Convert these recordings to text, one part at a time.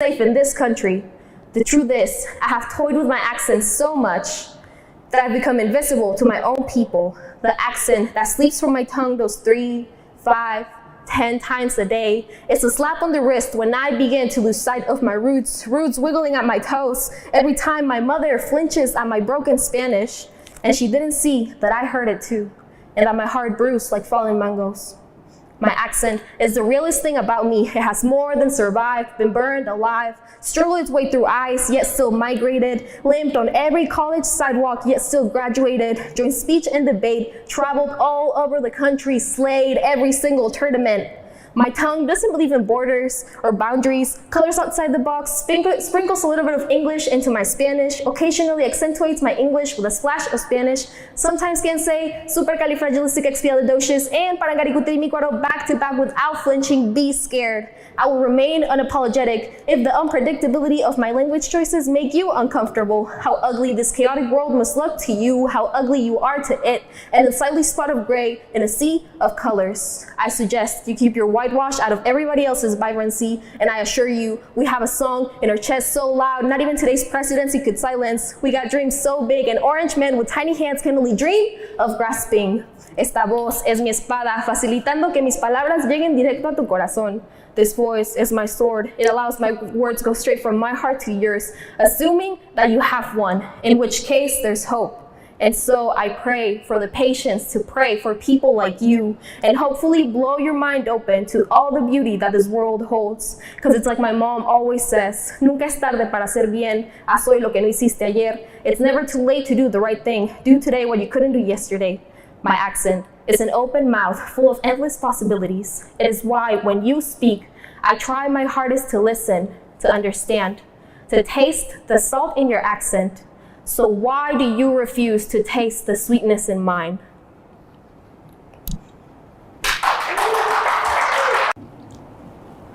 safe in this country. The truth is, I have toyed with my accent so much that I've become invisible to my own people. The accent that sleeps from my tongue those 3, 5, 10 times a day. It's a slap on the wrist when I begin to lose sight of my roots wiggling at my toes every time my mother flinches at my broken Spanish. And she didn't see that I heard it too, and that my heart bruised like fallen mangoes. My accent is the realest thing about me. It has more than survived, been burned alive, struggled its way through ice, yet still migrated, limped on every college sidewalk, yet still graduated, joined speech and debate, traveled all over the country, slayed every single tournament. My tongue doesn't believe in borders or boundaries, colors outside the box, sprinkles a little bit of English into my Spanish, occasionally accentuates my English with a splash of Spanish, sometimes can say supercalifragilisticexpialidocious and parangaricutirimícuaro back to back without flinching. Be scared. I will remain unapologetic if the unpredictability of my language choices make you uncomfortable. How ugly this chaotic world must look to you, how ugly you are to it, and a slightly spot of gray in a sea of colors. I suggest you keep your whitewash out of everybody else's vibrancy, and I assure you, we have a song in our chest so loud, not even today's presidency could silence. We got dreams so big, an orange man with tiny hands can only dream of grasping. Esta voz es mi espada, facilitando que mis palabras lleguen directo a tu corazón. This voice is my sword. It allows my words go straight from my heart to yours, assuming that you have one, in which case there's hope. And so I pray for the patience to pray for people like you and hopefully blow your mind open to all the beauty that this world holds. Because it's like my mom always says, nunca es tarde para hacer bien, haz hoy lo que no hiciste ayer. It's never too late to do the right thing. Do today what you couldn't do yesterday. My accent is an open mouth full of endless possibilities. It is why when you speak, I try my hardest to listen, to understand, to taste the salt in your accent. So why do you refuse to taste the sweetness in mine?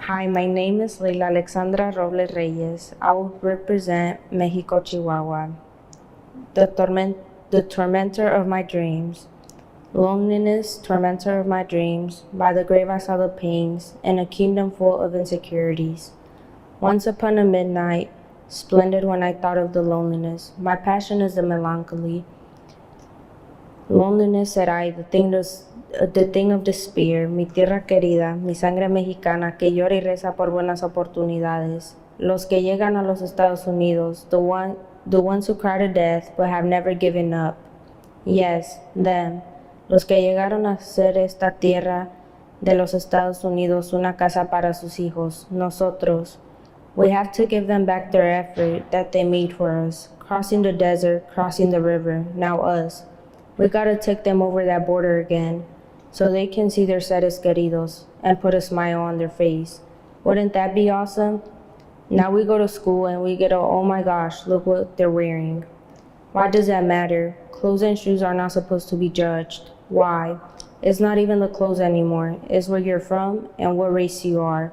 Hi, my name is Layla Alexandra Robles Reyes. I will represent Mexico, Chihuahua. The tormentor of my dreams. Loneliness, tormentor of my dreams. By the grave I saw the pains, in a kingdom full of insecurities. Once upon a midnight, splendid when I thought of the loneliness. My passion is the melancholy. Loneliness, said I, the thing of despair. Mi tierra querida, mi sangre mexicana, que llora y reza por buenas oportunidades. Los que llegan a los Estados Unidos, the ones who cry to death but have never given up. Yes, them. Los que llegaron a hacer esta tierra de los Estados Unidos una casa para sus hijos. Nosotros. We have to give them back their effort that they made for us, crossing the desert, crossing the river, now us. We gotta take them over that border again, so they can see their seres queridos and put a smile on their face. Wouldn't that be awesome? Now we go to school and we get a, oh my gosh, look what they're wearing. Why does that matter? Clothes and shoes are not supposed to be judged. Why? It's not even the clothes anymore. It's where you're from and what race you are.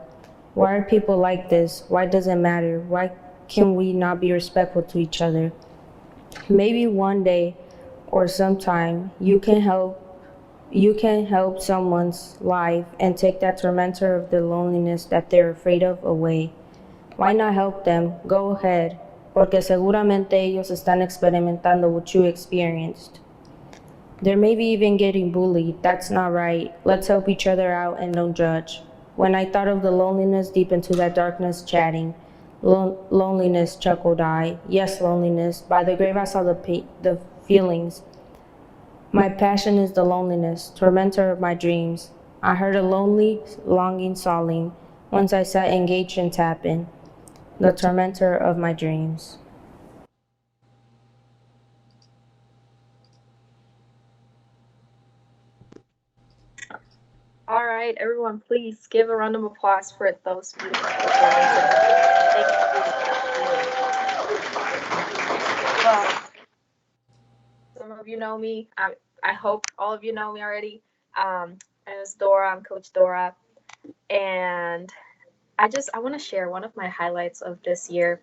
Why are people like this? Why does it matter? Why can we not be respectful to each other? Maybe one day or sometime you can help someone's life and take that tormentor of the loneliness that they're afraid of away. Why not help them? Go ahead, porque seguramente ellos están experimentando what you experienced. They're maybe even getting bullied. That's not right. Let's help each other out and don't judge. When I thought of the loneliness deep into that darkness chatting, loneliness, chuckled I. Yes, loneliness. By the grave I saw the feelings. My passion is the loneliness, tormentor of my dreams. I heard a lonely, longing sawing once I sat engaged in tapping, the tormentor of my dreams. All right, everyone, please give a round of applause for those beautiful performances. Thank you. Well, some of you know me. I hope all of you know me already. My name is Dora. I'm Coach Dora, and I want to share one of my highlights of this year.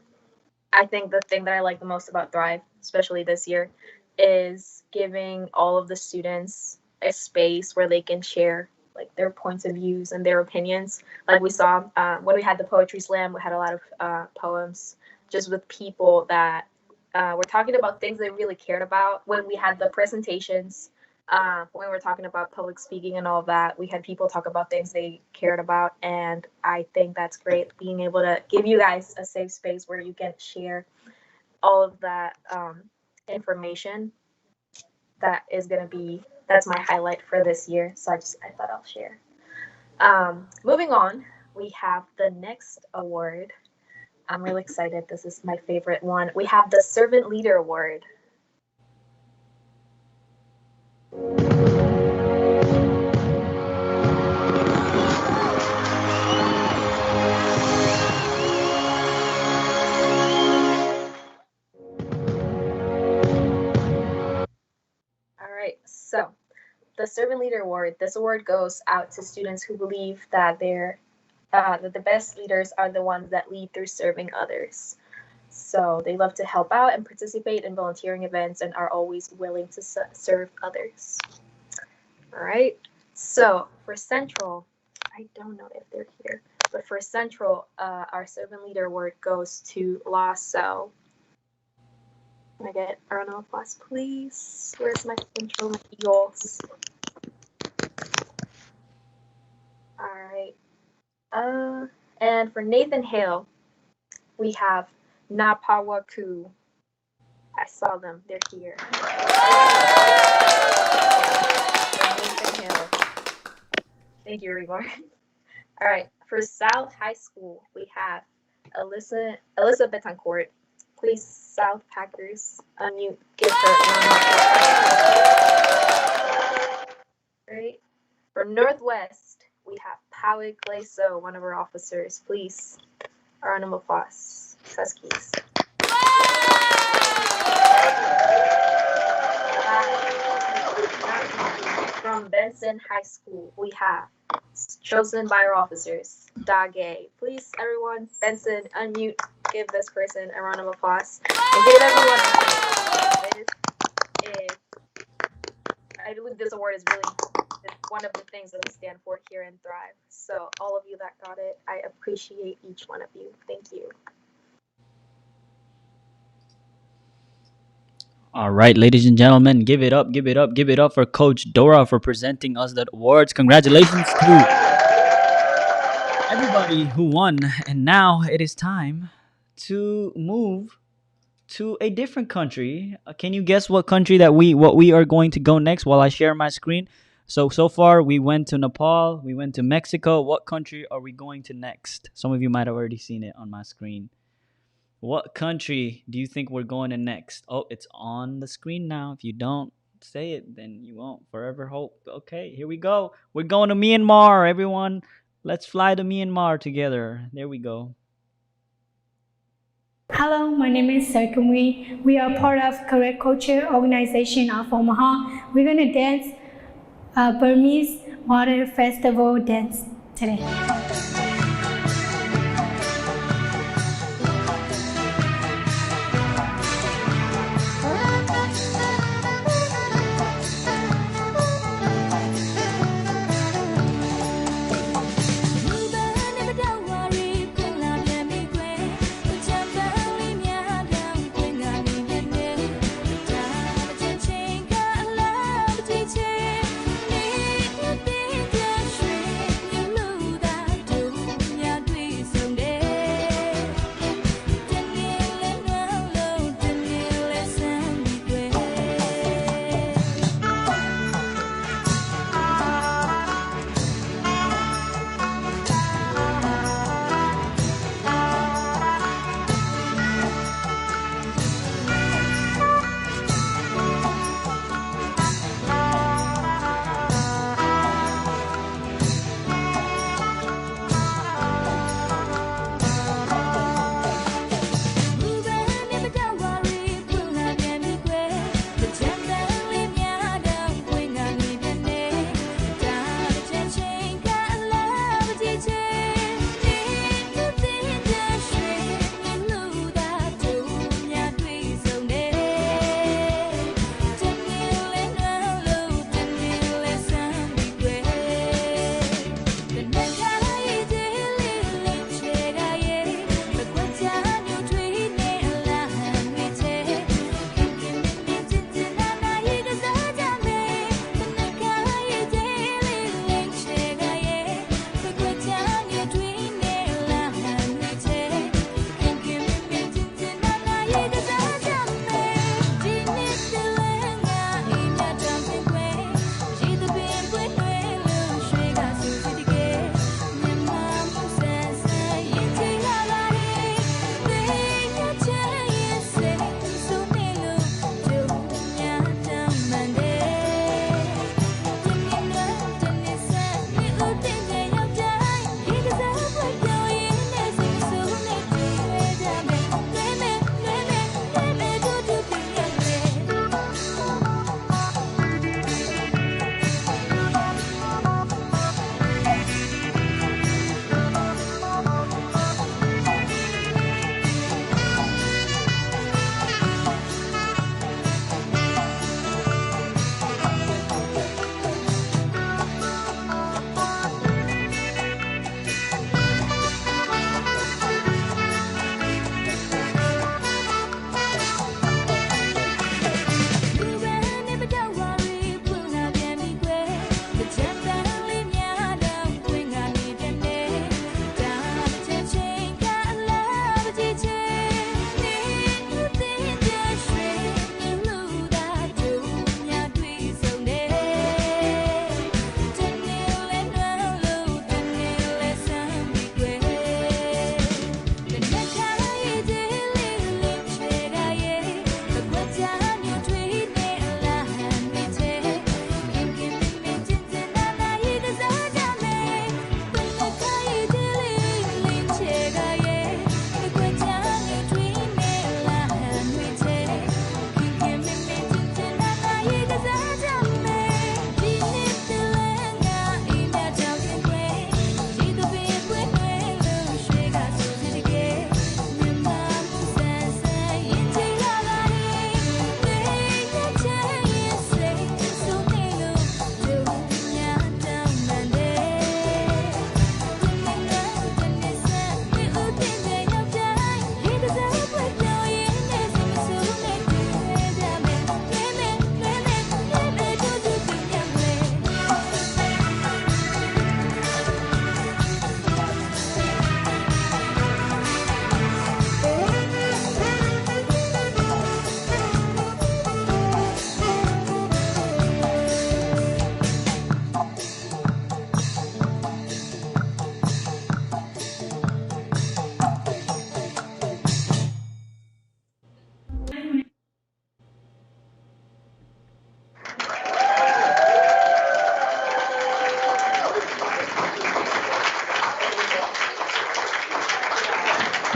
I think the thing that I like the most about Thrive, especially this year, is giving all of the students a space where they can share like their points of views and their opinions. Like we saw when we had the poetry slam, we had a lot of poems just with people that were talking about things they really cared about. When we had the presentations, when we were talking about public speaking and all of that, we had people talk about things they cared about, and I think that's great, being able to give you guys a safe space where you can share all of that information. That's my highlight for this year, so I thought I'll share. Moving on, we have the next award. I'm really excited. This is my favorite one. We have the Servant Leader Award. All right, so the Servant Leader Award. This award goes out to students who believe that that the best leaders are the ones that lead through serving others. So they love to help out and participate in volunteering events and are always willing to serve others. All right. So for Central, I don't know if they're here, but for Central, our Servant Leader Award goes to La Cell. Can I get a round of applause, please? Where's my Central Eagles? All right. And for Nathan Hale, we have Napawaku. I saw them. They're here. Nathan Hale. Thank you, Rigor. All right. For South High School, we have Alyssa Betancourt. Please, South Packers, unmute. Give her a round of applause. Right. For Northwest, we have Pawe Gleso, one of our officers. Please, a round of applause. Huskies. From Benson High School, we have chosen by our officers, Dage. Please, everyone, Benson, unmute. Give this person a round of applause. And give everyone I believe this award is really one of the things that we stand for here in Thrive. So all of you that got it, I appreciate each one of you. Thank you. All right, ladies and gentlemen, give it up for Coach Dora for presenting us the awards. Congratulations to everybody who won. And now it is time to move to a different country. Can you guess what country that we are going to go next while I share my screen? So far we went to Nepal, we went to Mexico. What country are we going to next? Some of you might have already seen it on my screen. What country do you think we're going to next? Oh, it's on the screen now. If you don't say it, then you won't forever hope. Okay, here we go. We're going to Myanmar, everyone. Let's fly to Myanmar together. There we go. Hello, my name is Sarkumi. We are part of Career Culture Organization of Omaha. We're going to dance Burmese Water Festival dance today.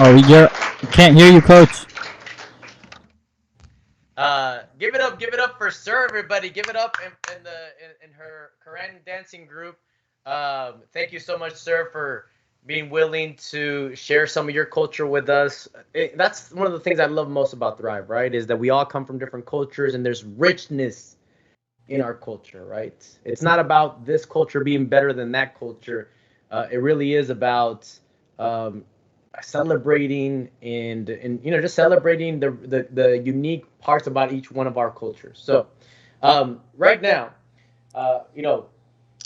Oh, we can't hear you, coach. Give it up for Sir, everybody. Give it up in her Korean dancing group. Thank you so much, Sir, for being willing to share some of your culture with us. That's one of the things I love most about Thrive, right? Is that we all come from different cultures and there's richness in our culture, right? It's not about this culture being better than that culture. It really is about um, celebrating and just celebrating the unique parts about each one of our cultures. So right now,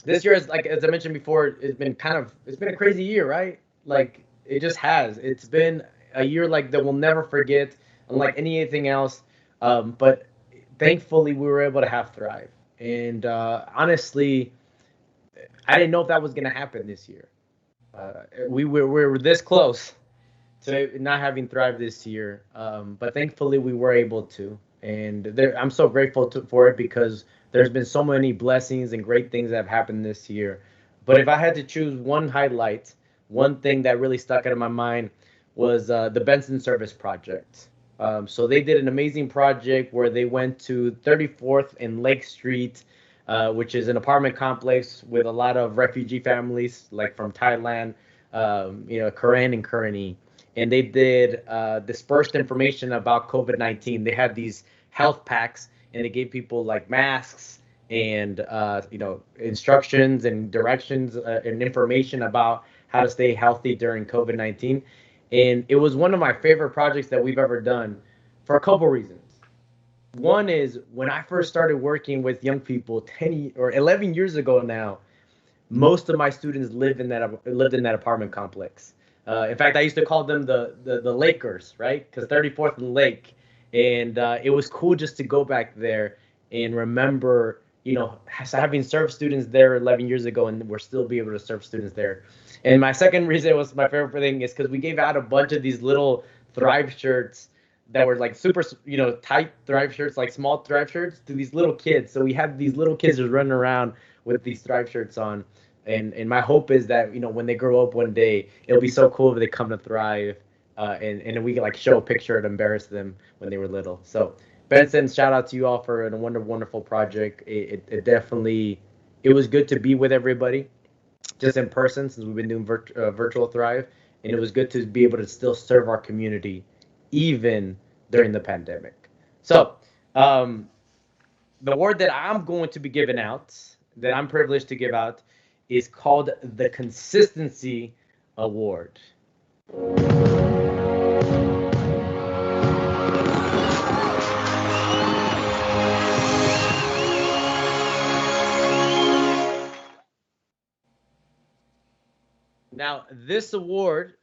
this year is, like as I mentioned before, it's been a crazy year, right? Like it just has. It's been a year like that we'll never forget, unlike anything else. But thankfully, we were able to have Thrive, and honestly, I didn't know if that was gonna happen this year. We were this close to not having Thrive this year, but thankfully we were able to, and I'm so grateful for it because there's been so many blessings and great things that have happened this year. But if I had to choose one highlight, one thing that really stuck out of my mind was the Benson Service Project. So they did an amazing project where they went to 34th and Lake Street, which is an apartment complex with a lot of refugee families, like from Thailand, Korean and Kurani, and they did dispersed information about COVID-19. They had these health packs, and they gave people like masks and instructions and directions and information about how to stay healthy during COVID-19. And it was one of my favorite projects that we've ever done for a couple reasons. One is when I first started working with young people 10 or 11 years ago now, most of my students lived in that apartment complex. In fact, I used to call them the Lakers, right? Because 34th and Lake, and it was cool just to go back there and remember, having served students there 11 years ago, and we're still be able to serve students there. And my second reason it was my favorite thing is because we gave out a bunch of these little Thrive shirts that were like super, tight Thrive shirts, like small Thrive shirts to these little kids. So we had these little kids just running around with these Thrive shirts on. And my hope is that, when they grow up one day, it'll be so cool if they come to Thrive, and we can like show a picture and embarrass them when they were little. So Benson, shout out to you all for a wonderful project. It definitely, it was good to be with everybody just in person since we've been doing virtual Thrive, and it was good to be able to still serve our community even during the pandemic. So the award that I'm going to be giving out, that I'm privileged to give out, is called the Consistency Award. Now, this award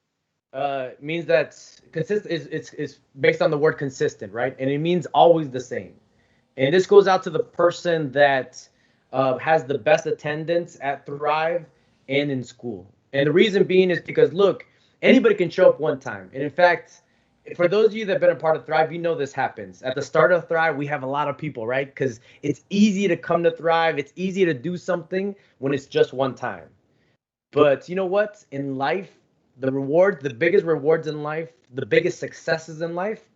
means that it's based on the word consistent, right? And it means always the same. And this goes out to the person that has the best attendance at Thrive and in school. And the reason being is because, look, anybody can show up one time. And in fact, for those of you that have been a part of Thrive, this happens. At the start of Thrive, we have a lot of people, right? Because it's easy to come to Thrive. It's easy to do something when it's just one time. But you know what? In life, the biggest rewards in life, the biggest successes in life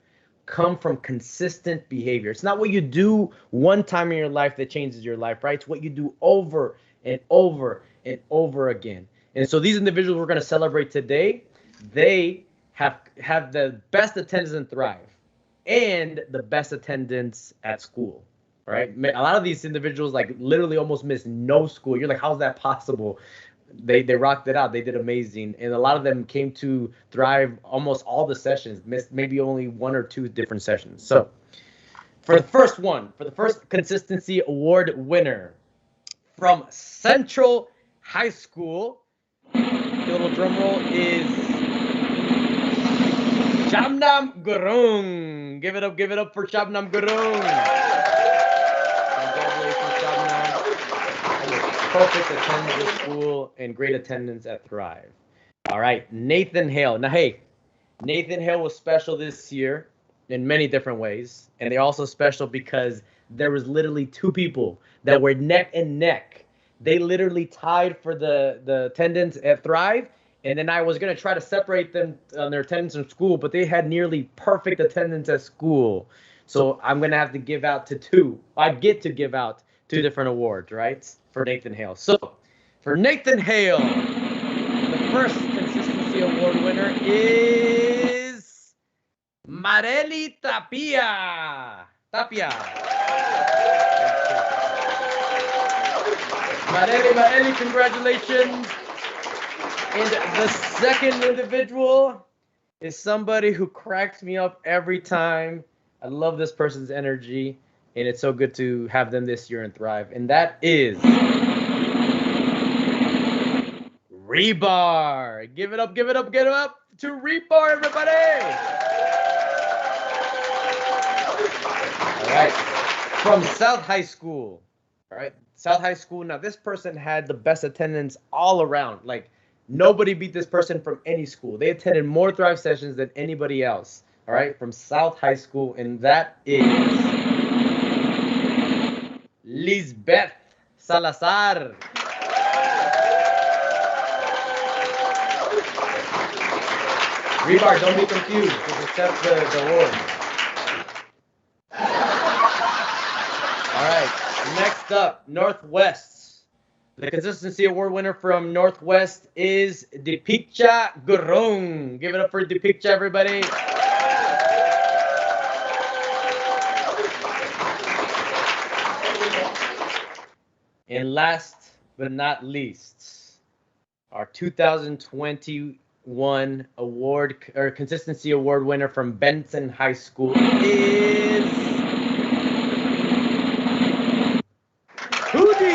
come from consistent behavior. It's not what you do one time in your life that changes your life, right? It's what you do over and over and over again. And so these individuals we're going to celebrate today, they have the best attendance in Thrive and the best attendance at school, right? A lot of these individuals like literally almost miss no school. You're like, how's that possible? They rocked it out. They did amazing, and a lot of them came to Thrive almost all the sessions. Missed maybe only one or two different sessions. So, for the first Consistency Award winner from Central High School, the little drum roll is Shabnam Gurung. Give it up for Shabnam Gurung. Perfect attendance at school and great attendance at Thrive. All right, Nathan Hale. Now, hey, Nathan Hale was special this year in many different ways, and they're also special because there was literally two people that were neck and neck. They literally tied for the attendance at Thrive, And then I was going to try to separate them on their attendance in school, but they had nearly perfect attendance at school. So I'm going to have to give out to two. I get to give out 2 different awards, right? For Nathan Hale. So for Nathan Hale, the first Consistency Award winner is Marely Tapia. Marely, congratulations. And the second individual is somebody who cracks me up every time. I love this person's energy, and it's so good to have them this year and thrive. And that is Rebar. Give it up to Rebar, everybody. All right, from South High School. All right, South High School. Now, this person had the best attendance all around. Like, nobody beat this person from any school. They attended more Thrive sessions than anybody else. All right, from South High School, and that is Lisbeth Salazar. Rebar, don't be confused. Just accept the award. All right, next up, Northwest. The Consistency Award winner from Northwest is Dipikcha Gurung. Give it up for Dipikcha, everybody. And last but not least, our 2021 award or Consistency Award winner from Benson High School is Hudi.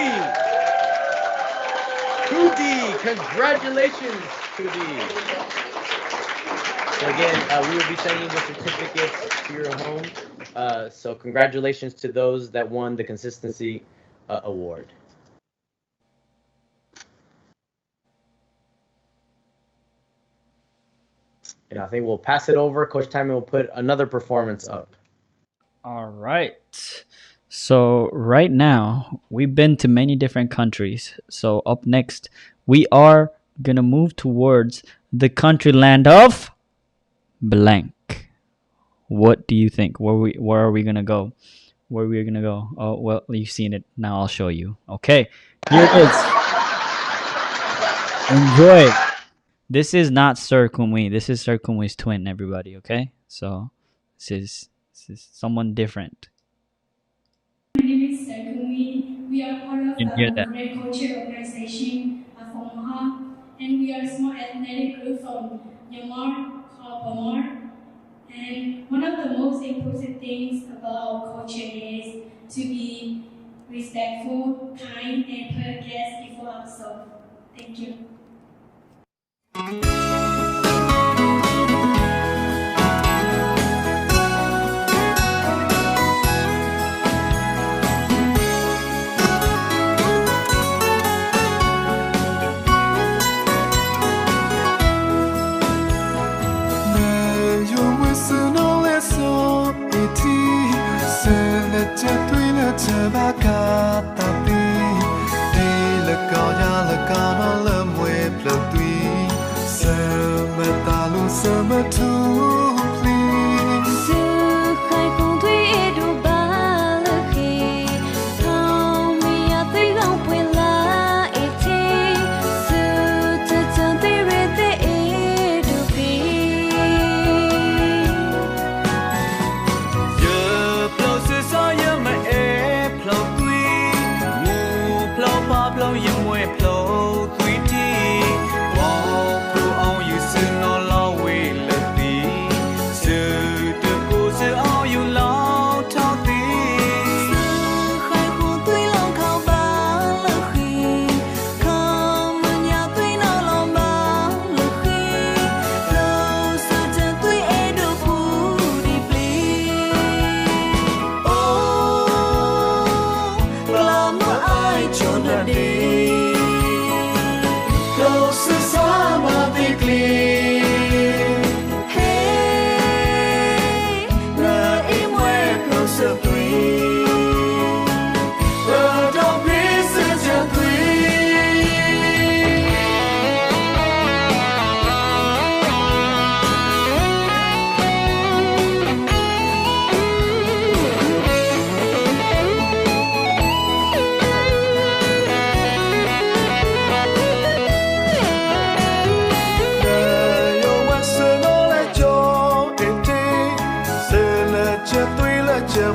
Congratulations, Hudi. So again, we will be sending the certificates to your home. So congratulations to those that won the Consistency Award. And I think we'll pass it over. Coach Timmy will put another performance up. All right. So right now, we've been to many different countries. So up next, we are going to move towards the country land of blank. What do you think? Where are we going to go? Where are we going to go? Oh, well, you've seen it. Now I'll show you. Okay. Here it is. Enjoy. This is not Sir Kumwi. This is Sir Kumwi's twin, everybody, okay? So this is someone different. My name is Sir Kumwi. We are part of Didn't hear the that. Red Culture Organization from Maha, and we are a small athletic group from Myanmar called Pamar. And one of the most important things about our culture is to be respectful, kind, and put guests before ourselves. Thank you.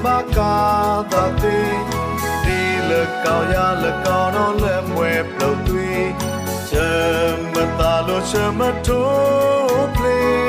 ba ca ta ti đi lơ cao ya lơ cao nó lơ mùe đầu tuy chờ mà ta lo chờ mà thốt lên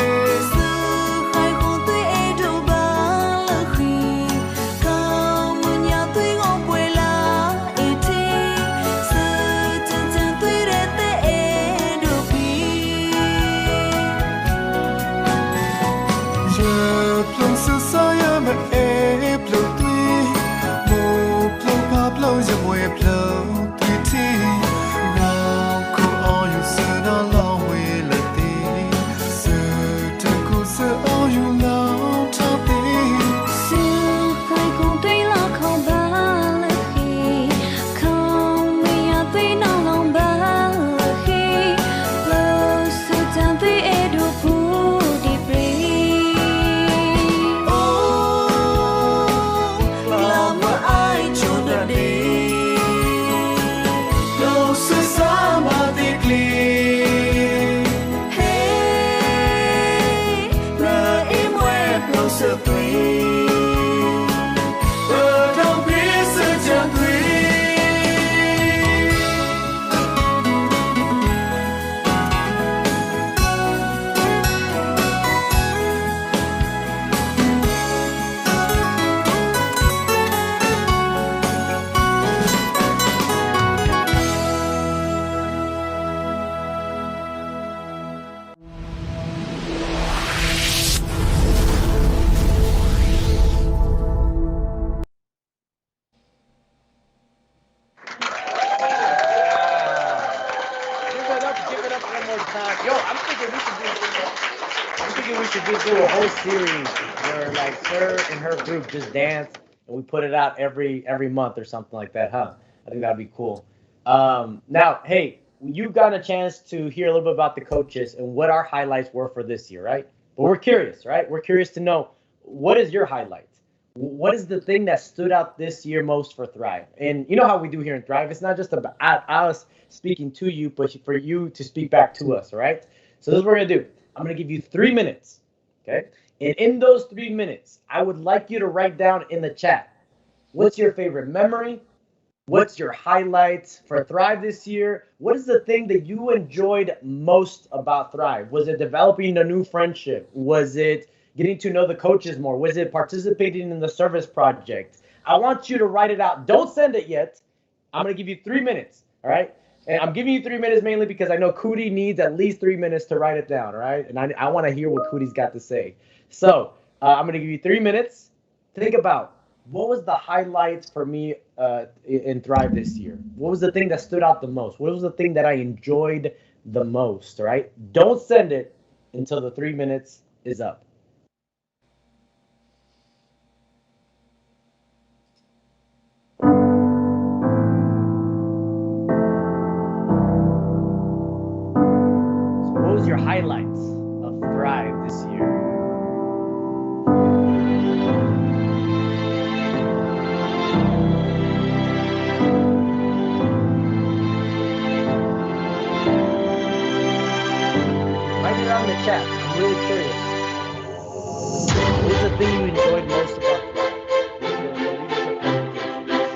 Do a whole series where like her and her group just dance and we put it out every month or something like that, huh? I think that'd be cool. Now, hey, you got a chance to hear a little bit about the coaches and what our highlights were for this year, right? But we're curious, right? We're curious to know, what is your highlight? What is the thing that stood out this year most for Thrive? And you know how we do here in Thrive, it's not just about us speaking to you, but for you to speak back to us, all right? So this is what we're gonna do. I'm gonna give you 3 minutes. Okay. And in those 3 minutes, I would like you to write down in the chat, what's your favorite memory? What's your highlights for Thrive this year? What is the thing that you enjoyed most about Thrive? Was it developing a new friendship? Was it getting to know the coaches more? Was it participating in the service project? I want you to write it out. Don't send it yet. I'm going to give you 3 minutes. All right. And I'm giving you 3 minutes mainly because I know Cootie needs at least 3 minutes to write it down, all right? And I want to hear what Cootie's got to say. So I'm going to give you 3 minutes. Think about, what was the highlights for me in Thrive this year? What was the thing that stood out the most? What was the thing that I enjoyed the most, all right? Don't send it until the 3 minutes is up. Your highlights of Thrive this year? Write it on the chat. I'm really curious. What was the thing you enjoyed most about Thrive?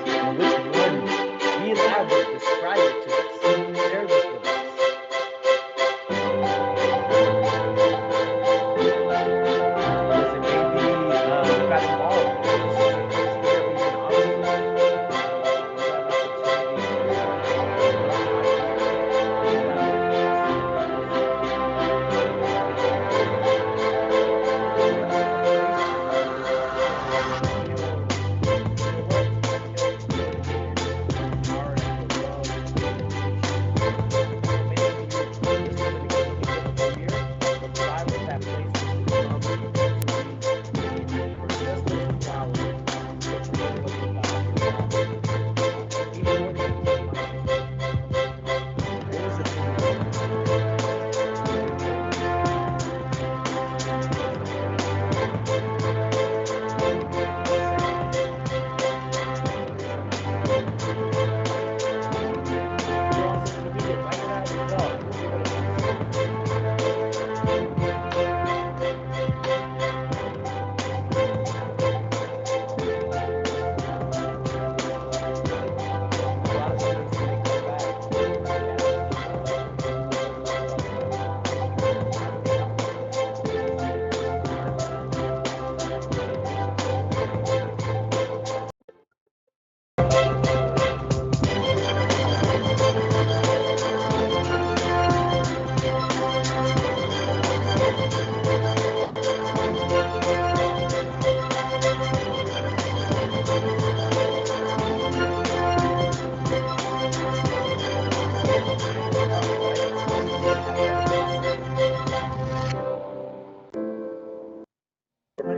And which one? Be elaborate. Describe it to us. Share this with us.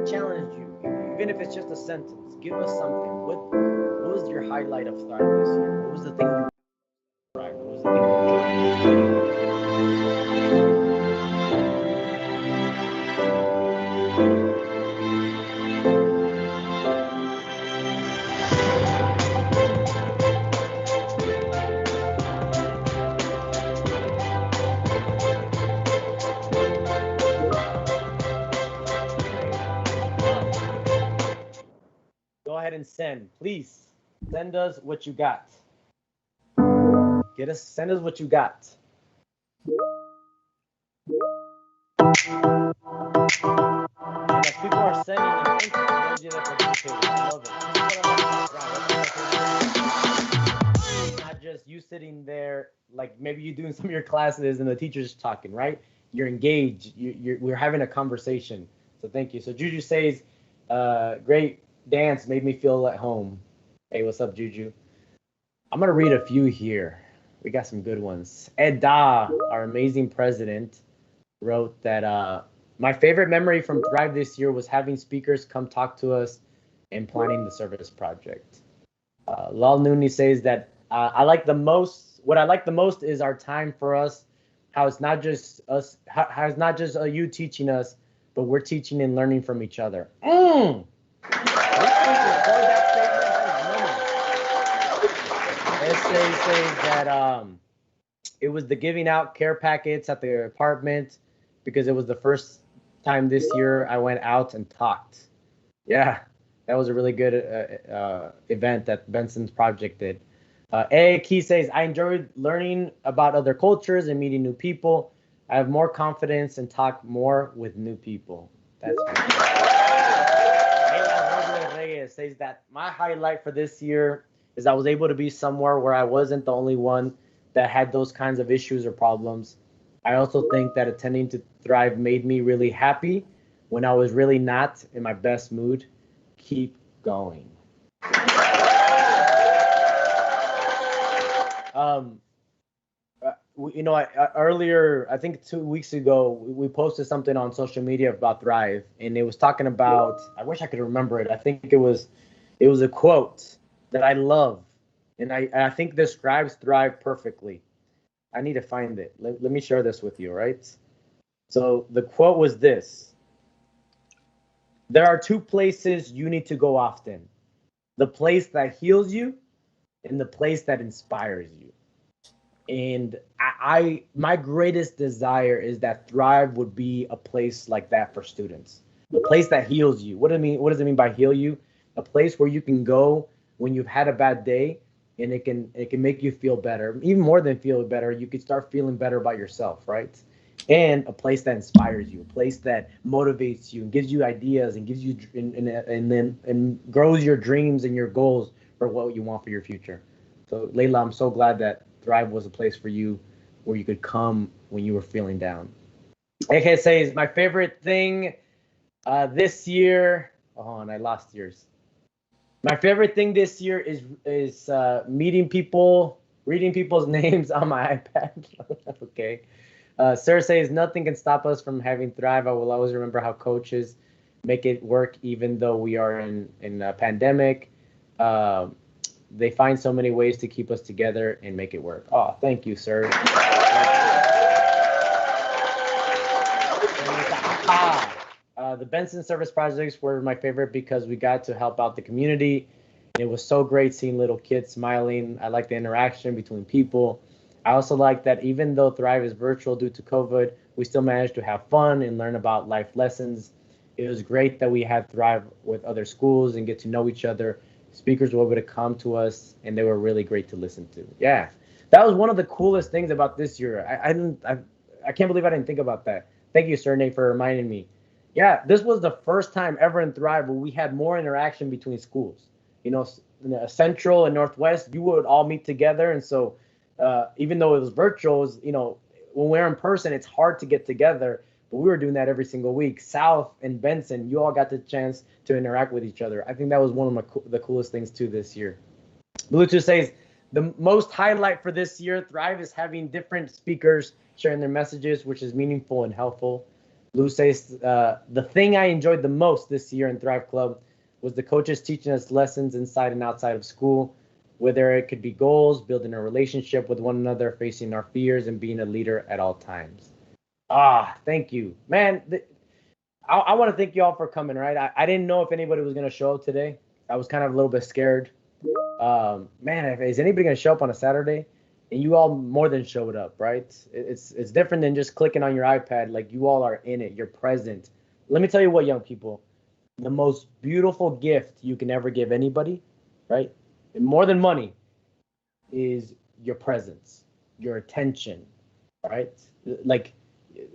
challenge you, even if it's just a sentence. Give us something. What was your highlight of Thrive this year? What was the thing you Thrive? What was the thing you Go ahead and send, please. Send us what you got. Send us what you got. And as people are sending, and thank you for those of you that participated. I love it. This is what I like about Thrive. It's not just you sitting there, like maybe you're doing some of your classes and the teacher's talking, right? You're engaged. We're having a conversation. So thank you. So Juju says, great dance made me feel at home. Hey, what's up, Juju? I'm gonna read a few here. We got some good ones. Ed Da, our amazing president, wrote that my favorite memory from Thrive this year was having speakers come talk to us and planning the service project. Lal Nooni says that what I like the most is our time for us, how it's not just us, how it's not just you teaching us, but we're teaching and learning from each other. Essay says that it was the giving out care packets at the apartment because it was the first time this year I went out and talked. Yeah, that was a really good event that Benson's project did. A. Key says, I enjoyed learning about other cultures and meeting new people. I have more confidence and talk more with new people. That's Robles says that my highlight for this year is I was able to be somewhere where I wasn't the only one that had those kinds of issues or problems. I also think that attending to Thrive made me really happy when I was really not in my best mood. Keep going. Earlier, I think 2 weeks ago, we posted something on social media about Thrive, and it was talking about, I wish I could remember it. I think it was a quote that I love, and I think describes Thrive perfectly. I need to find it. Let me share this with you, right? So the quote was this: there are two places you need to go often, the place that heals you and the place that inspires you. And my greatest desire is that Thrive would be a place like that for students, a place that heals you. What does it mean by heal you? A place where you can go when you've had a bad day, and it can make you feel better. Even more than feel better, you can start feeling better about yourself, right? And a place that inspires you, a place that motivates you and gives you ideas and gives you and grows your dreams and your goals for what you want for your future. So Layla, I'm so glad that Thrive was a place for you where you could come when you were feeling down. AK says my favorite thing this year. Oh, and I lost yours. My favorite thing this year is meeting people, reading people's names on my iPad. Okay. Sarah says nothing can stop us from having Thrive. I will always remember how coaches make it work, even though we are in a pandemic. They find so many ways to keep us together and make it work. Oh, thank you, sir. The Benson service projects were my favorite because we got to help out the community. It was so great seeing little kids smiling. I like the interaction between people. I also like that even though Thrive is virtual due to COVID, we still managed to have fun and learn about life lessons. It was great that we had Thrive with other schools and get to know each other. Speakers were able to come to us, and they were really great to listen to. Yeah, that was one of the coolest things about this year. I can't believe I didn't think about that. Thank you, Sir Nate, for reminding me. Yeah, this was the first time ever in Thrive where we had more interaction between schools. You know, Central and Northwest, you would all meet together, and so even though it was virtual, it was, when we're in person, it's hard to get together. But we were doing that every single week. South and Benson, you all got the chance to interact with each other. I think that was one of the coolest things too this year. Bluetooth says the most highlight for this year, Thrive, is having different speakers sharing their messages, which is meaningful and helpful. Lou says, the thing I enjoyed the most this year in Thrive Club was the coaches teaching us lessons inside and outside of school, whether it could be goals, building a relationship with one another, facing our fears, and being a leader at all times. Thank you. Man, I want to thank you all for coming, right? I didn't know if anybody was going to show up today. I was kind of a little bit scared. Man, is anybody going to show up on a Saturday? And you all more than showed up, right? It's different than just clicking on your iPad. Like, you all are in it. You're present. Let me tell you what, young people, the most beautiful gift you can ever give anybody, right? And more than money, is your presence, your attention, right? Like,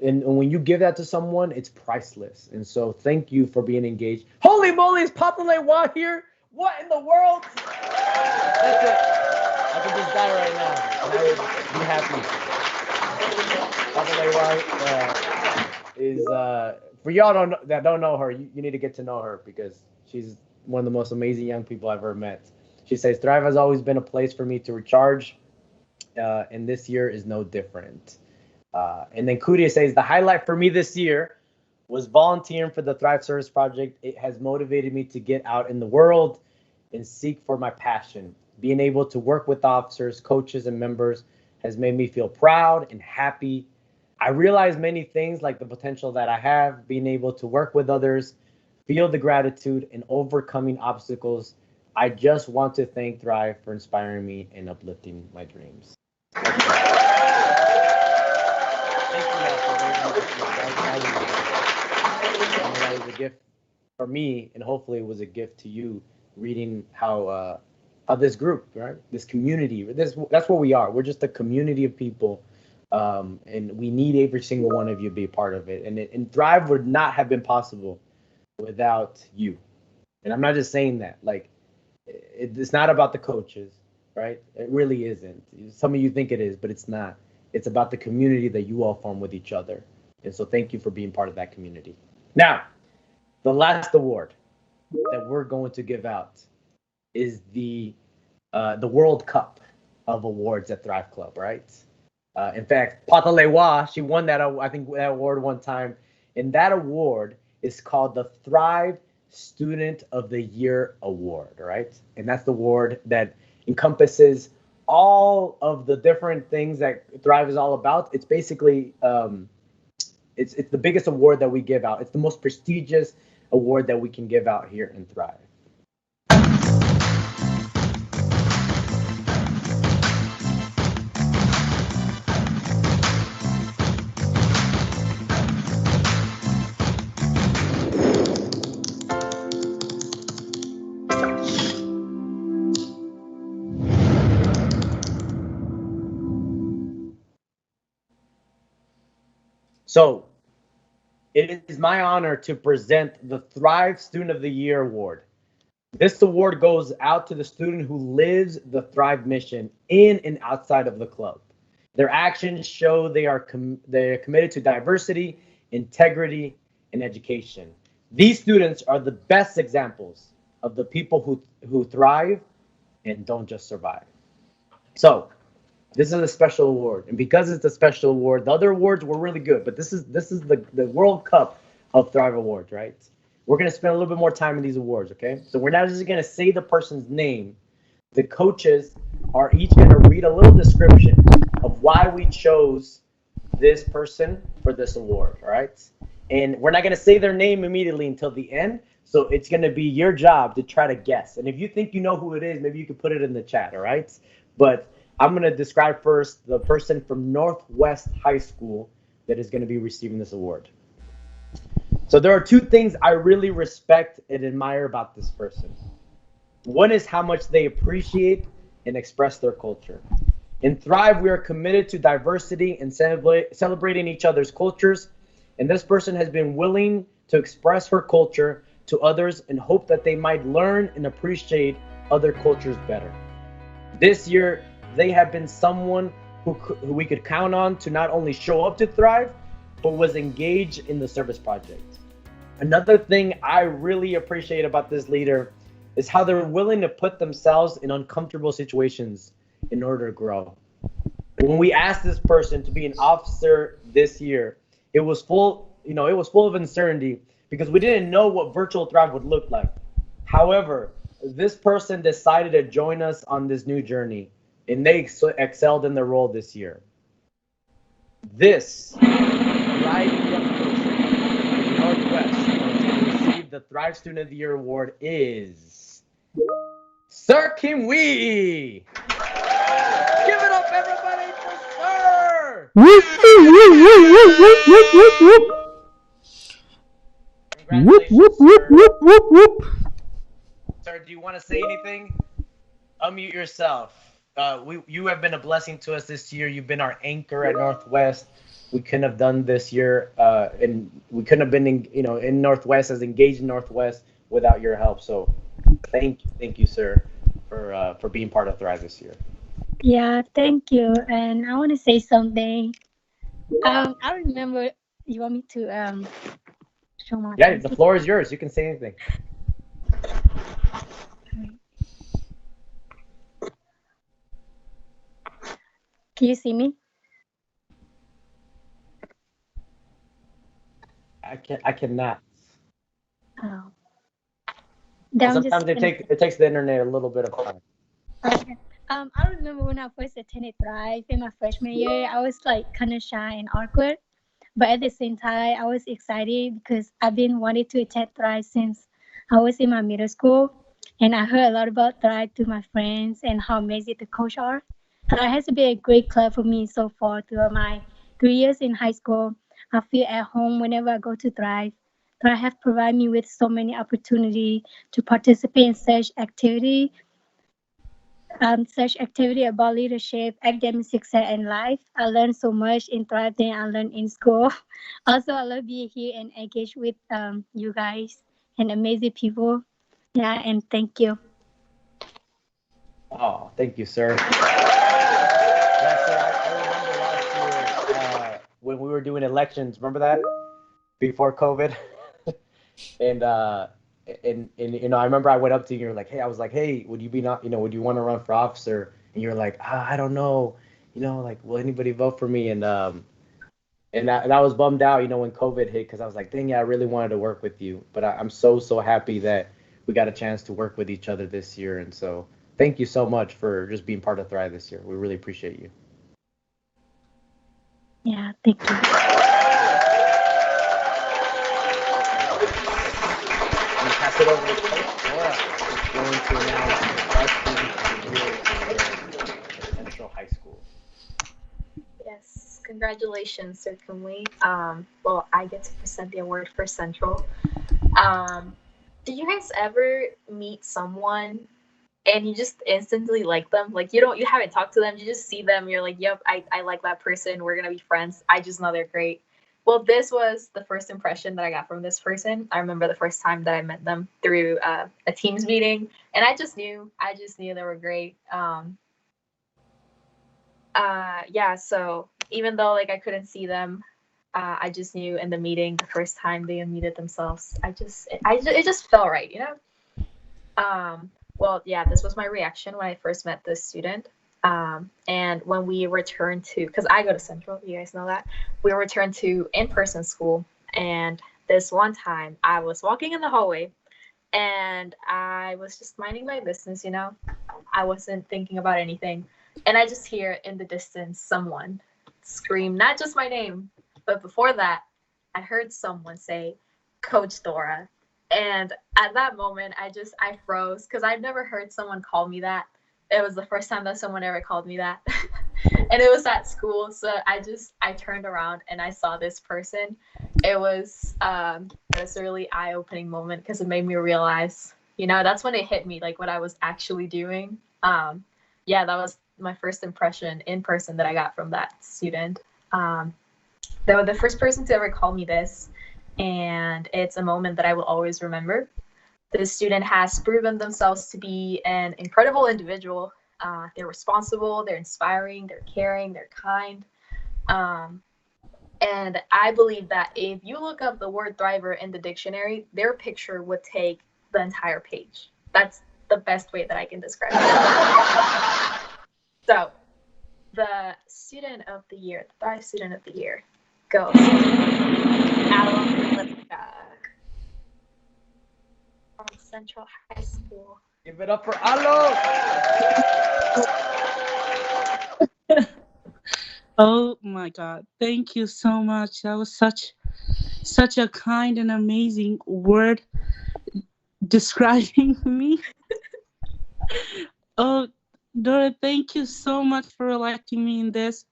and when you give that to someone, it's priceless. And so thank you for being engaged. Holy moly, is Papa Lewa here? What in the world? That's it. I could just die right now, and I would be happy. Papa Lewa is, for y'all that don't know her, you need to get to know her, because she's one of the most amazing young people I've ever met. She says, Thrive has always been a place for me to recharge, and this year is no different. And then Kudia says, the highlight for me this year was volunteering for the Thrive Service Project. It has motivated me to get out in the world and seek for my passion. Being able to work with officers, coaches, and members has made me feel proud and happy. I realize many things, like the potential that I have, being able to work with others, feel the gratitude, and overcoming obstacles. I just want to thank Thrive for inspiring me and uplifting my dreams. Thank you, that was a gift for me, and hopefully it was a gift to you, reading how this group, right, this community, that's what we are. We're just a community of people, and we need every single one of you to be a part of it. And Thrive would not have been possible without you. And I'm not just saying that, like, it's not about the coaches, right? It really isn't. Some of you think it is, but it's not. It's about the community that you all form with each other. And so thank you for being part of that community. Now, the last award that we're going to give out is the World Cup of awards at Thrive Club, right? In fact, Pata Lewa, she won that, I think, that award one time. And that award is called the Thrive Student of the Year Award, right? And that's the award that encompasses all of the different things that Thrive is all about. It's basically, it's the biggest award that we give out. It's the most prestigious award that we can give out here in Thrive. So it is my honor to present the Thrive Student of the Year Award. This award goes out to the student who lives the Thrive mission in and outside of the club. Their actions show they are committed to diversity, integrity, and education. These students are the best examples of the people who thrive and don't just survive. So this is a special award, and because it's a special award, the other awards were really good, but this is the World Cup of Thrive Awards, right? We're gonna spend a little bit more time in these awards, okay? So we're not just gonna say the person's name. The coaches are each gonna read a little description of why we chose this person for this award, all right? And we're not gonna say their name immediately until the end, so it's gonna be your job to try to guess. And if you think you know who it is, maybe you could put it in the chat, all right? But I'm going to describe first the person from Northwest High School that is going to be receiving this award. So there are two things I really respect and admire about this person. One is how much they appreciate and express their culture. In Thrive, we are committed to diversity and celebrating each other's cultures. And this person has been willing to express her culture to others and hope that they might learn and appreciate other cultures better. This year, they have been someone who we could count on to not only show up to Thrive, but was engaged in the service project. Another thing I really appreciate about this leader is how they're willing to put themselves in uncomfortable situations in order to grow. When we asked this person to be an officer this year, it was it was full of uncertainty because we didn't know what virtual Thrive would look like. However, this person decided to join us on this new journey, and they excelled in their role this year. This Thriving Young Person Northwest to receive the Thrive Student of the Year award is Sir Kim Wee. Give it up, everybody, for Sir. Whoop, whoop, whoop, whoop, whoop, whoop, whoop. Whoop, whoop, whoop, whoop, whoop, whoop. Sir, do you want to say anything? Unmute yourself. You have been a blessing to us this year. You've been our anchor at Northwest. We couldn't have done this year, and we couldn't have been in Northwest, as engaged in Northwest, without your help. So thank you, sir, for being part of Thrive this year. Yeah, thank you. And I want to say something. I remember, you want me to show my Yeah, face? the floor is yours. You can say anything. Can you see me? I cannot. Oh. Then I'm Sometimes just it takes the internet a little bit of time. okay. I remember when I first attended Thrive in my freshman year, I was like kind of shy and awkward. But at the same time, I was excited because I've been wanting to attend Thrive since I was in my middle school. And I heard a lot about Thrive through my friends and how amazing the coach are. Thrive has been a great club for me so far throughout my 3 years in high school. I feel at home whenever I go to Thrive. Thrive have provided me with so many opportunities to participate in such activity about leadership, academic success, and life. I learned so much in Thrive than I learned in school. Also, I love being here and engage with you guys and amazing people. Yeah, and thank you. Oh, thank you, sir. Yeah, sir, I remember last year when we were doing elections. Remember that? Before COVID? and I remember I went up to you and you're like, hey, I was like, hey, would you want to run for officer? And you're like, I don't know, like, will anybody vote for me? And I was bummed out, when COVID hit, because I was like, dang, yeah, I really wanted to work with you. But I'm so happy that we got a chance to work with each other this year. And so thank you so much for just being part of Thrive this year. We really appreciate you. Yeah, thank you. Pass it over to Coach Dora, who's going to announce the Thrive Student of the Year at Central High School. Yes, congratulations, Sir Kunli. Well, I get to present the award for Central. Did you guys ever meet someone and you just instantly like them? Like you haven't talked to them, you just see them, you're like, yep, I like that person, we're gonna be friends. I just know they're great. Well, this was the first impression that I got from this person. I remember the first time that I met them through a Teams meeting, and I just knew they were great. Yeah, so even though like I couldn't see them, I just knew in the meeting the first time they unmuted themselves, it just felt right, Well, yeah, this was my reaction when I first met this student. And when we returned to, because I go to Central, you guys know that, we returned to in-person school. And this one time I was walking in the hallway and I was just minding my business, I wasn't thinking about anything. And I just hear in the distance someone scream, not just my name, but before that, I heard someone say, Coach Dora. And at that moment, I froze because I've never heard someone call me that. It was the first time that someone ever called me that. And it was at school. So I turned around and I saw this person. It was a really eye-opening moment because it made me realize, that's when it hit me, like what I was actually doing. Yeah, that was my first impression in person that I got from that student. They were the first person to ever call me this. And it's a moment that I will always remember. This student has proven themselves to be an incredible individual. They're responsible, they're inspiring, they're caring, they're kind. And I believe that if you look up the word thriver in the dictionary, their picture would take the entire page. That's the best way that I can describe it. So, the student of the year, the Thrive Student of the Year, go. Alexandra from Central High School. Give it up for Alo. Oh my God. Thank you so much. That was such a kind and amazing word describing me. Oh, Dora, thank you so much for electing me in this.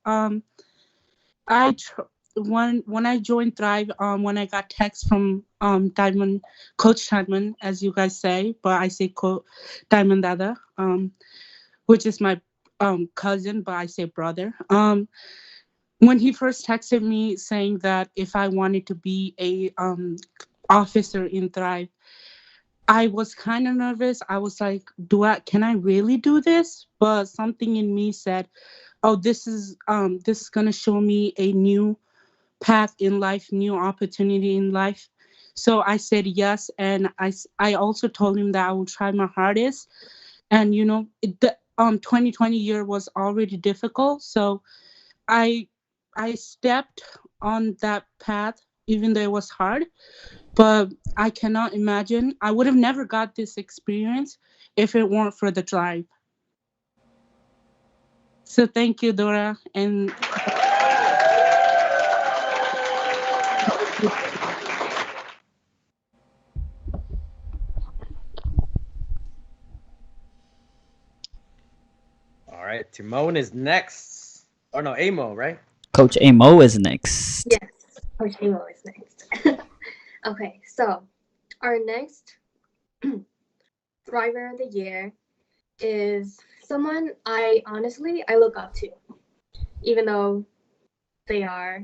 When I joined Thrive, when I got text from Diamond, Coach Diamond, as you guys say, but I say Diamond Dada, which is my cousin, but I say brother. When he first texted me saying that if I wanted to be a officer in Thrive, I was kind of nervous. I was like, can I really do this? But something in me said, oh, this is gonna show me a new path in life, new opportunity in life. So I said yes, and I also told him that I will try my hardest. And the 2020 year was already difficult, so I stepped on that path, even though it was hard. But I cannot imagine. I would have never got this experience if it weren't for the drive. So thank you, Dora. And All right, Timon is next. Oh no, Amo, right? Coach Amo is next. Yes, Coach Hale is next. Okay, so our next Thriver of the Year is someone I look up to. Even though they are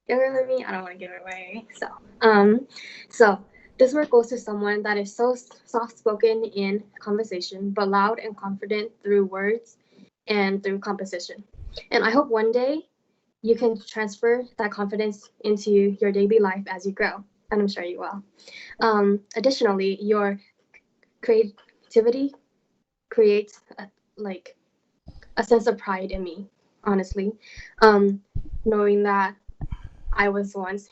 younger than me, I don't want to give it away. So this word goes to someone that is so soft-spoken in conversation, but loud and confident through words and through composition. And I hope one day you can transfer that confidence into your daily life as you grow, and I'm sure you will. Additionally, your creativity creates a sense of pride in me, honestly, knowing that I was once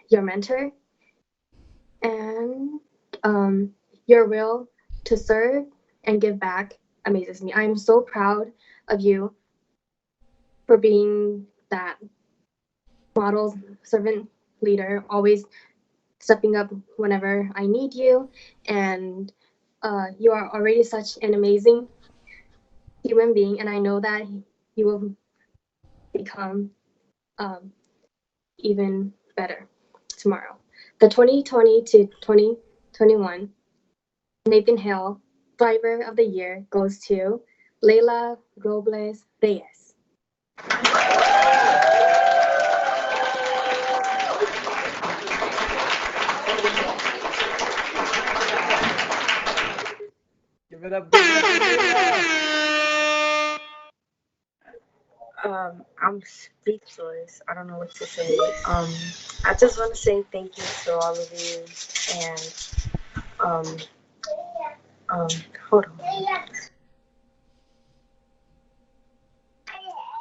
your mentor, and your will to serve and give back amazes me. I'm so proud of you for being that model servant leader, always stepping up whenever I need you, and you are already such an amazing human being, and I know that you will become even better tomorrow. The 2020 to 2021 Nathan Hale Driver of the Year goes to Layla Robles Reyes. Give it up. I'm speechless. I don't know what to say. I just want to say thank you to all of you, and hold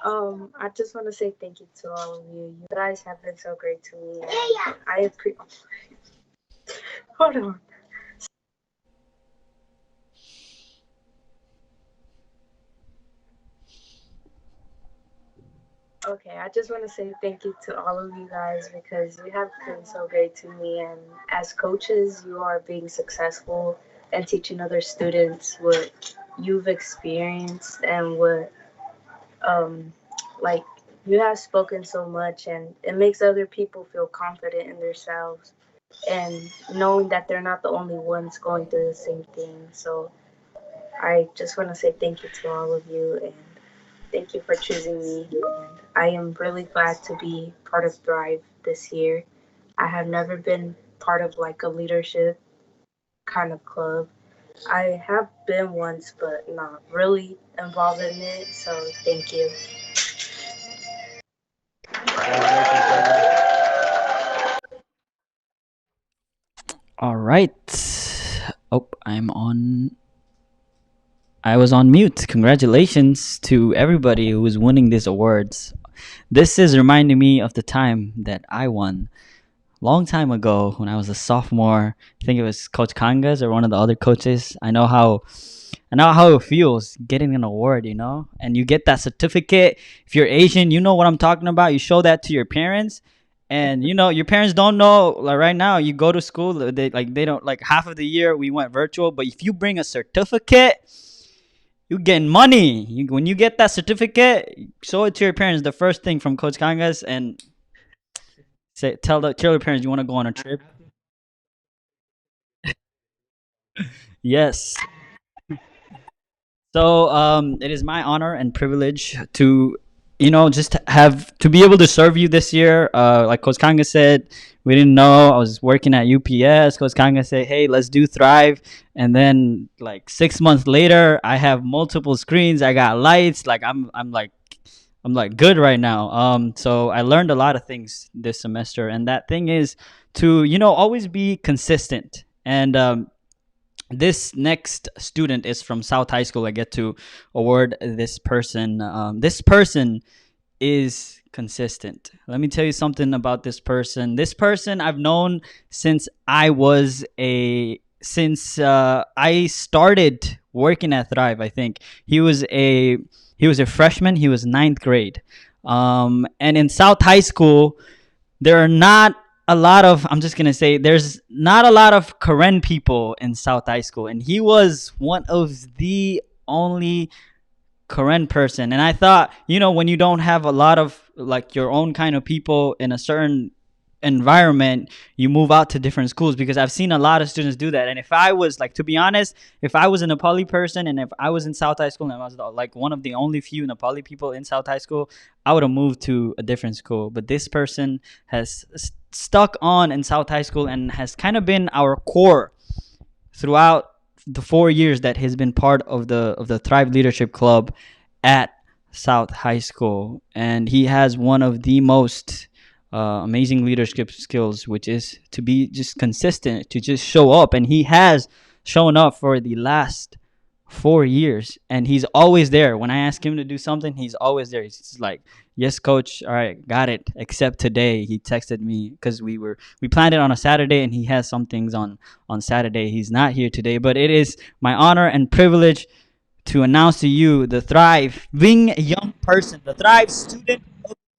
on. I just want to say thank you to all of you. You guys have been so great to me. And I appreciate. Hold on. Okay, I just want to say thank you to all of you guys because you have been so great to me. And as coaches, you are being successful and teaching other students what you've experienced and what, like, you have spoken so much, and it makes other people feel confident in themselves and knowing that they're not the only ones going through the same thing. So I just want to say thank you to all of you, and thank you for choosing me. And I am really glad to be part of Thrive this year. I have never been part of like a leadership kind of club. I have been once, but not really involved in it. So thank you. All right. Oh, I was on mute. Congratulations to everybody who is winning these awards. This is reminding me of the time that I won long time ago when I was a sophomore. I think it was Coach Kangas or one of the other coaches. I know how it feels getting an award, and you get that certificate. If you're Asian, you know what I'm talking about. You show that to your parents, and your parents don't know. Like right now, you go to school, they don't, like, half of the year we went virtual. But if you bring a certificate, you getting money. When you get that certificate, show it to your parents. The first thing from Coach Kangas, and tell your parents you want to go on a trip. Yes. So it is my honor and privilege to, just have to be able to serve you this year. Like Coach Kanga said, we didn't know. I was working at UPS. Coach Kanga said, "Hey, let's do Thrive," and then like 6 months later, I have multiple screens. I got lights. Like I'm like good right now. So I learned a lot of things this semester, and that thing is to always be consistent. And this next student is from South High School. I get to award this person. This person is consistent. Let me tell you something about this person. This person I've known since I started working at Thrive. I think he was a freshman. He was ninth grade. And in South High School, there are not a lot of, I'm just gonna say, there's not a lot of Karen people in South High School, and he was one of the only Karen person. And I thought, when you don't have a lot of like your own kind of people in a certain environment, you move out to different schools, because I've seen a lot of students do that. And if I was, like, to be honest, if I was a Nepali person and if I was in South High School and I was like one of the only few Nepali people in South High School, I would have moved to a different school. But this person has stuck on in South High School and has kind of been our core throughout the 4 years that he's been part of the Thrive Leadership Club at South High School. And he has one of the most amazing leadership skills, which is to be just consistent, to just show up. And he has shown up for the last 4 years, and he's always there. When I ask him to do something, he's always there. He's just like, "Yes, coach. All right, got it." Except today, he texted me because we planned it on a Saturday, and he has some things on Saturday. He's not here today, but it is my honor and privilege to announce to you the thriving young person, the Thrive student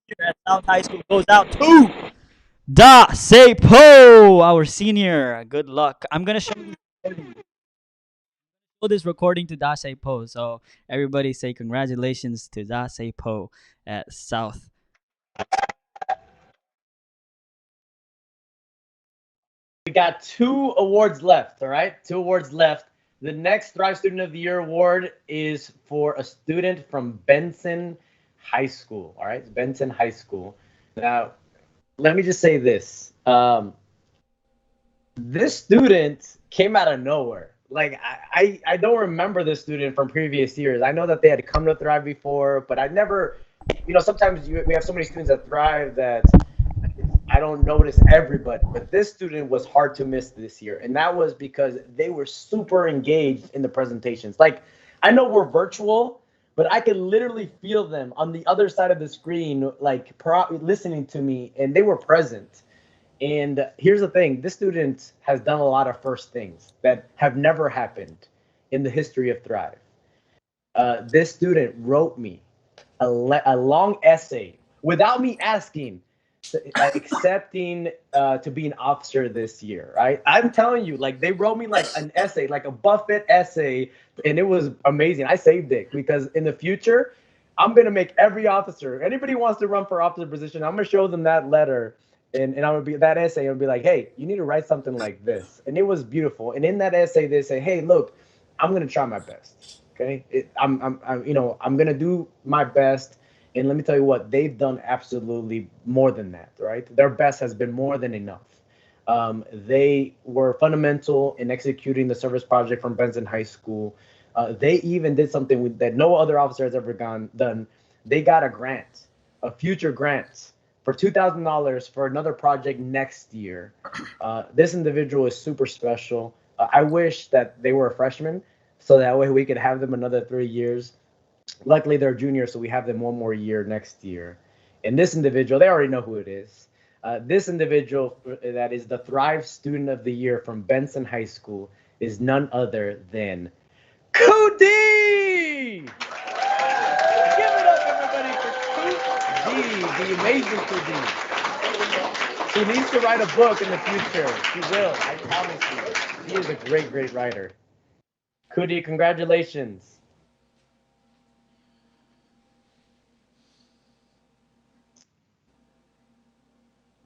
here at South High School goes out to Da Sepo, our senior. Good luck. I'm gonna show this recording to Da Sepo, so everybody say congratulations to Da Sepo at South. We got 2 awards left. All right, 2 awards left. The next Thrive Student of the Year award is for a student from Benson High School. All right, Benson High School. Now, let me just say this. This student came out of nowhere. Like, I don't remember this student from previous years. I know that they had come to Thrive before, but I never, sometimes we have so many students at Thrive that I don't notice everybody. But this student was hard to miss this year. And that was because they were super engaged in the presentations. Like, I know we're virtual, but I could literally feel them on the other side of the screen, like listening to me, and they were present. And here's the thing, this student has done a lot of first things that have never happened in the history of Thrive. This student wrote me a long essay without me asking, accepting to be an officer this year, right? I'm telling you, like, they wrote me like an essay, like a Buffett essay, and it was amazing. I saved it because in the future, I'm going to make every officer, anybody who wants to run for officer position, I'm going to show them that letter. And I'm gonna be that essay and be like, "Hey, you need to write something like this." And it was beautiful. And in that essay, they say, "Hey, look, I'm gonna try my best. Okay, I'm gonna do my best." And let me tell you what, they've done absolutely more than that. Right, their best has been more than enough. They were fundamental in executing the service project from Benson High School. They even did something that no other officer has ever done. They got a grant, a future grant, for $2,000 for another project next year. This individual is super special. I wish that they were a freshman, so that way we could have them another 3 years. Luckily, they're juniors, so we have them one more year next year. And this individual, they already know who it is. This individual that is the Thrive Student of the Year from Benson High School is none other than Cody! Give it up, everybody, for Cody, the amazing Cody. She needs to write a book in the future. She will, I promise you. She is a great, great writer. Cody, congratulations.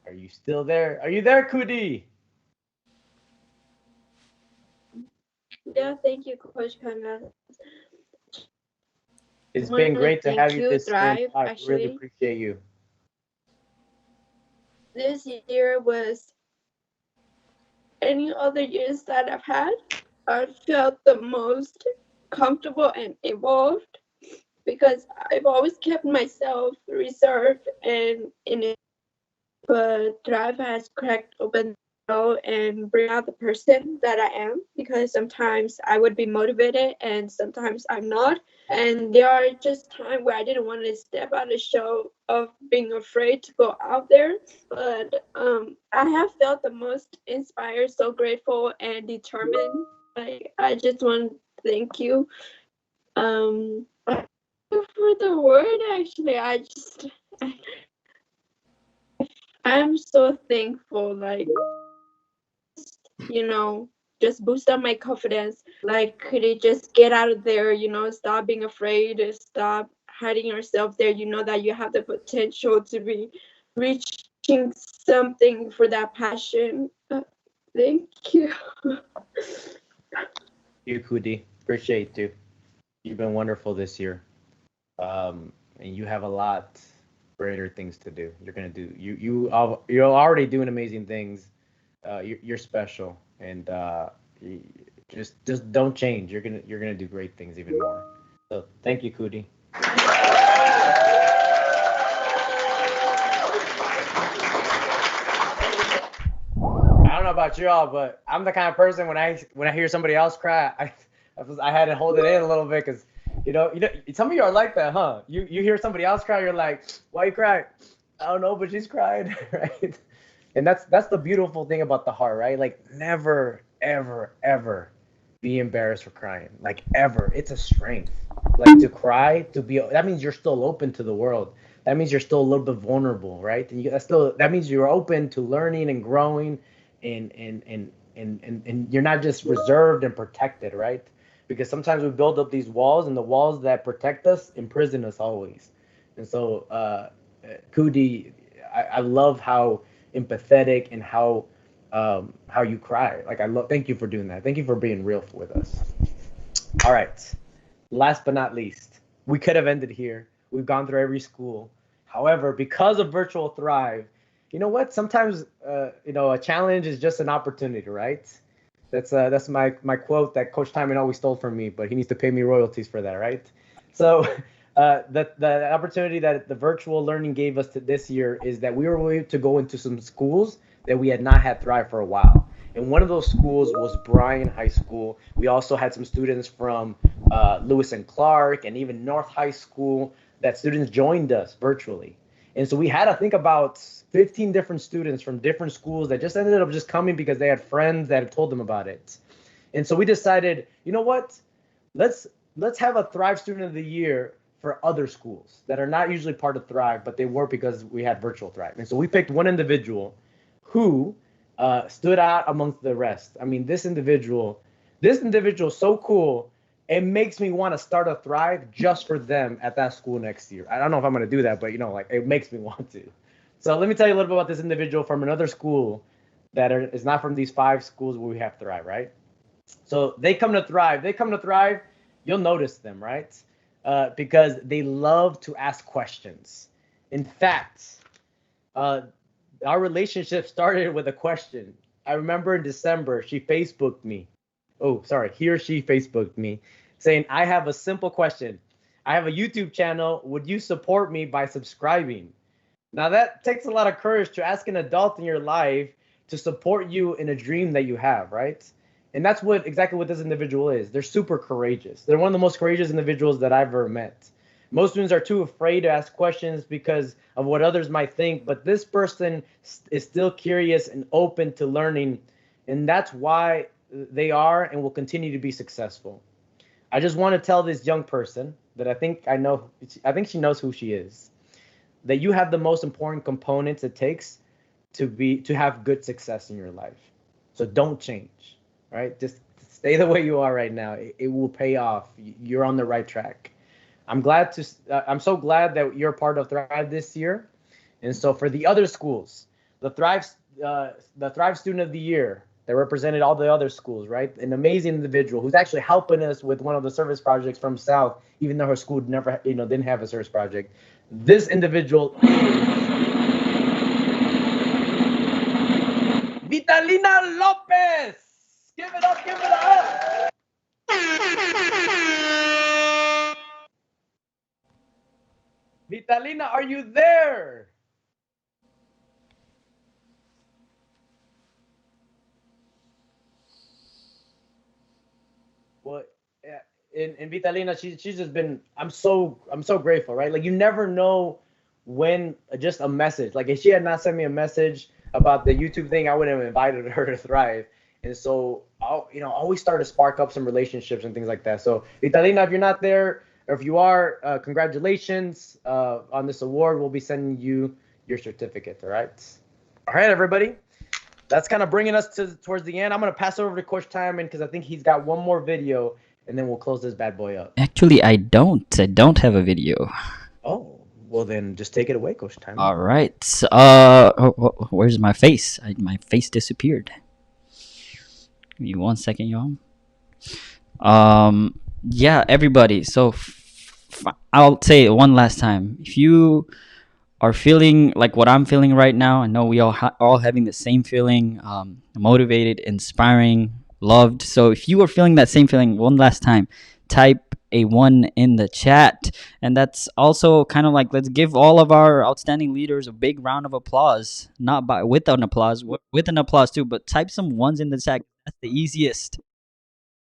Are you still there? Are you there, Cody? Yeah, thank you, Coach Kanga. It's been great to have you this year. Thrive, I really actually. appreciate you. This year was any other years that I've had. I felt the most comfortable and evolved because I've always kept myself reserved and in it. But Thrive has cracked open the door and bring out the person that I am, because sometimes I would be motivated and sometimes I'm not. And there are just times where I didn't want to step out of the show of being afraid to go out there. But I have felt the most inspired, so grateful and determined. I just want to thank you. For the word, actually, I'm so thankful. Like, just boost up my confidence. Like, could it just get out of there? Stop being afraid. Stop hiding yourself there. You know that you have the potential to be reaching something for that passion. Thank you. You, Kudi. Appreciate you. You've been wonderful this year. And you have a lot greater things to do. You're gonna do. You're already doing amazing things. You're special, and just don't change. You're gonna do great things even more. So thank you, Kudi. I don't know about y'all, but I'm the kind of person when I hear somebody else cry, I had to hold it in a little bit because some of you are like that, huh? You hear somebody else cry, you're like, why you cry? I don't know, but she's cried, right? And that's the beautiful thing about the heart, right? Like never, ever, ever be embarrassed for crying. Like ever. It's a strength. Like to cry, that means you're still open to the world. That means you're still a little bit vulnerable, right? And that means you're open to learning and growing and you're not just reserved and protected, right? Because sometimes we build up these walls, and the walls that protect us imprison us always. And so, Kudi, I love how empathetic and how you cry. Like thank you for doing that. Thank you for being real with us. All right. Last but not least, we could have ended here. We've gone through every school. However, because of Virtual Thrive, you know what? Sometimes a challenge is just an opportunity, right? That's my quote that Coach Timon always stole from me, but he needs to pay me royalties for that, right? So the opportunity that the virtual learning gave us this year is that we were able to go into some schools that we had not had Thrive for a while. And one of those schools was Bryan High School. We also had some students from Lewis and Clark and even North High School that students joined us virtually. And so we had to think about 15 different students from different schools that just ended up just coming because they had friends that had told them about it. And so we decided, you know what? Let's have a Thrive Student of the Year for other schools that are not usually part of Thrive, but they were because we had Virtual Thrive. And so we picked one individual who stood out amongst the rest. I mean, this individual is so cool. It makes me want to start a Thrive just for them at that school next year. I don't know if I'm going to do that, but it makes me want to. So let me tell you a little bit about this individual from another school that is not from these 5 schools where we have Thrive, right? So they come to Thrive. You'll notice them, right? Because they love to ask questions. In fact, our relationship started with a question. I remember in December, he or she Facebooked me saying, I have a simple question. I have a YouTube channel. Would you support me by subscribing? Now that takes a lot of courage to ask an adult in your life to support you in a dream that you have, right? And that's exactly what this individual is. They're super courageous. They're one of the most courageous individuals that I've ever met. Most students are too afraid to ask questions because of what others might think, but this person is still curious and open to learning, and that's why they are and will continue to be successful. I just want to tell this young person that I think she knows who she is, that you have the most important components it takes to have good success in your life. So don't change, right? Just stay the way you are right now. It will pay off. You're on the right track. I'm so glad that you're part of Thrive this year. And so for the other schools, the Thrive the Thrive Student of the Year that represented all the other schools, right? An amazing individual who's actually helping us with one of the service projects from South, even though her school never, didn't have a service project. This individual, Vitalina Lopez. Give it up, give it up. Vitalina, are you there? Well, yeah, and Vitalina, she's just been. I'm so grateful, right? Like you never know when just a message. Like if she had not sent me a message about the YouTube thing, I wouldn't have invited her to Thrive. And so I'll always start to spark up some relationships and things like that. So Vitalina, if you're not there, or if you are, congratulations on this award. We'll be sending you your certificate. All right, everybody. That's kind of bringing us towards the end. I'm going to pass it over to Coach Timon because I think he's got one more video, and then we'll close this bad boy up. Actually, I don't have a video. Oh, well then just take it away, Coach Timon. All right. Where's my face? My face disappeared. Give me 1 second, y'all. Yeah, everybody. So I'll say it one last time. If you are feeling like what I'm feeling right now, I know we all having the same feeling, motivated, inspiring, loved. So if you are feeling that same feeling, one last time, type a 1 in the chat. And that's also kind of like, let's give all of our outstanding leaders a big round of applause. Not with an applause, with an applause too, but type some 1s in the chat. That's the easiest.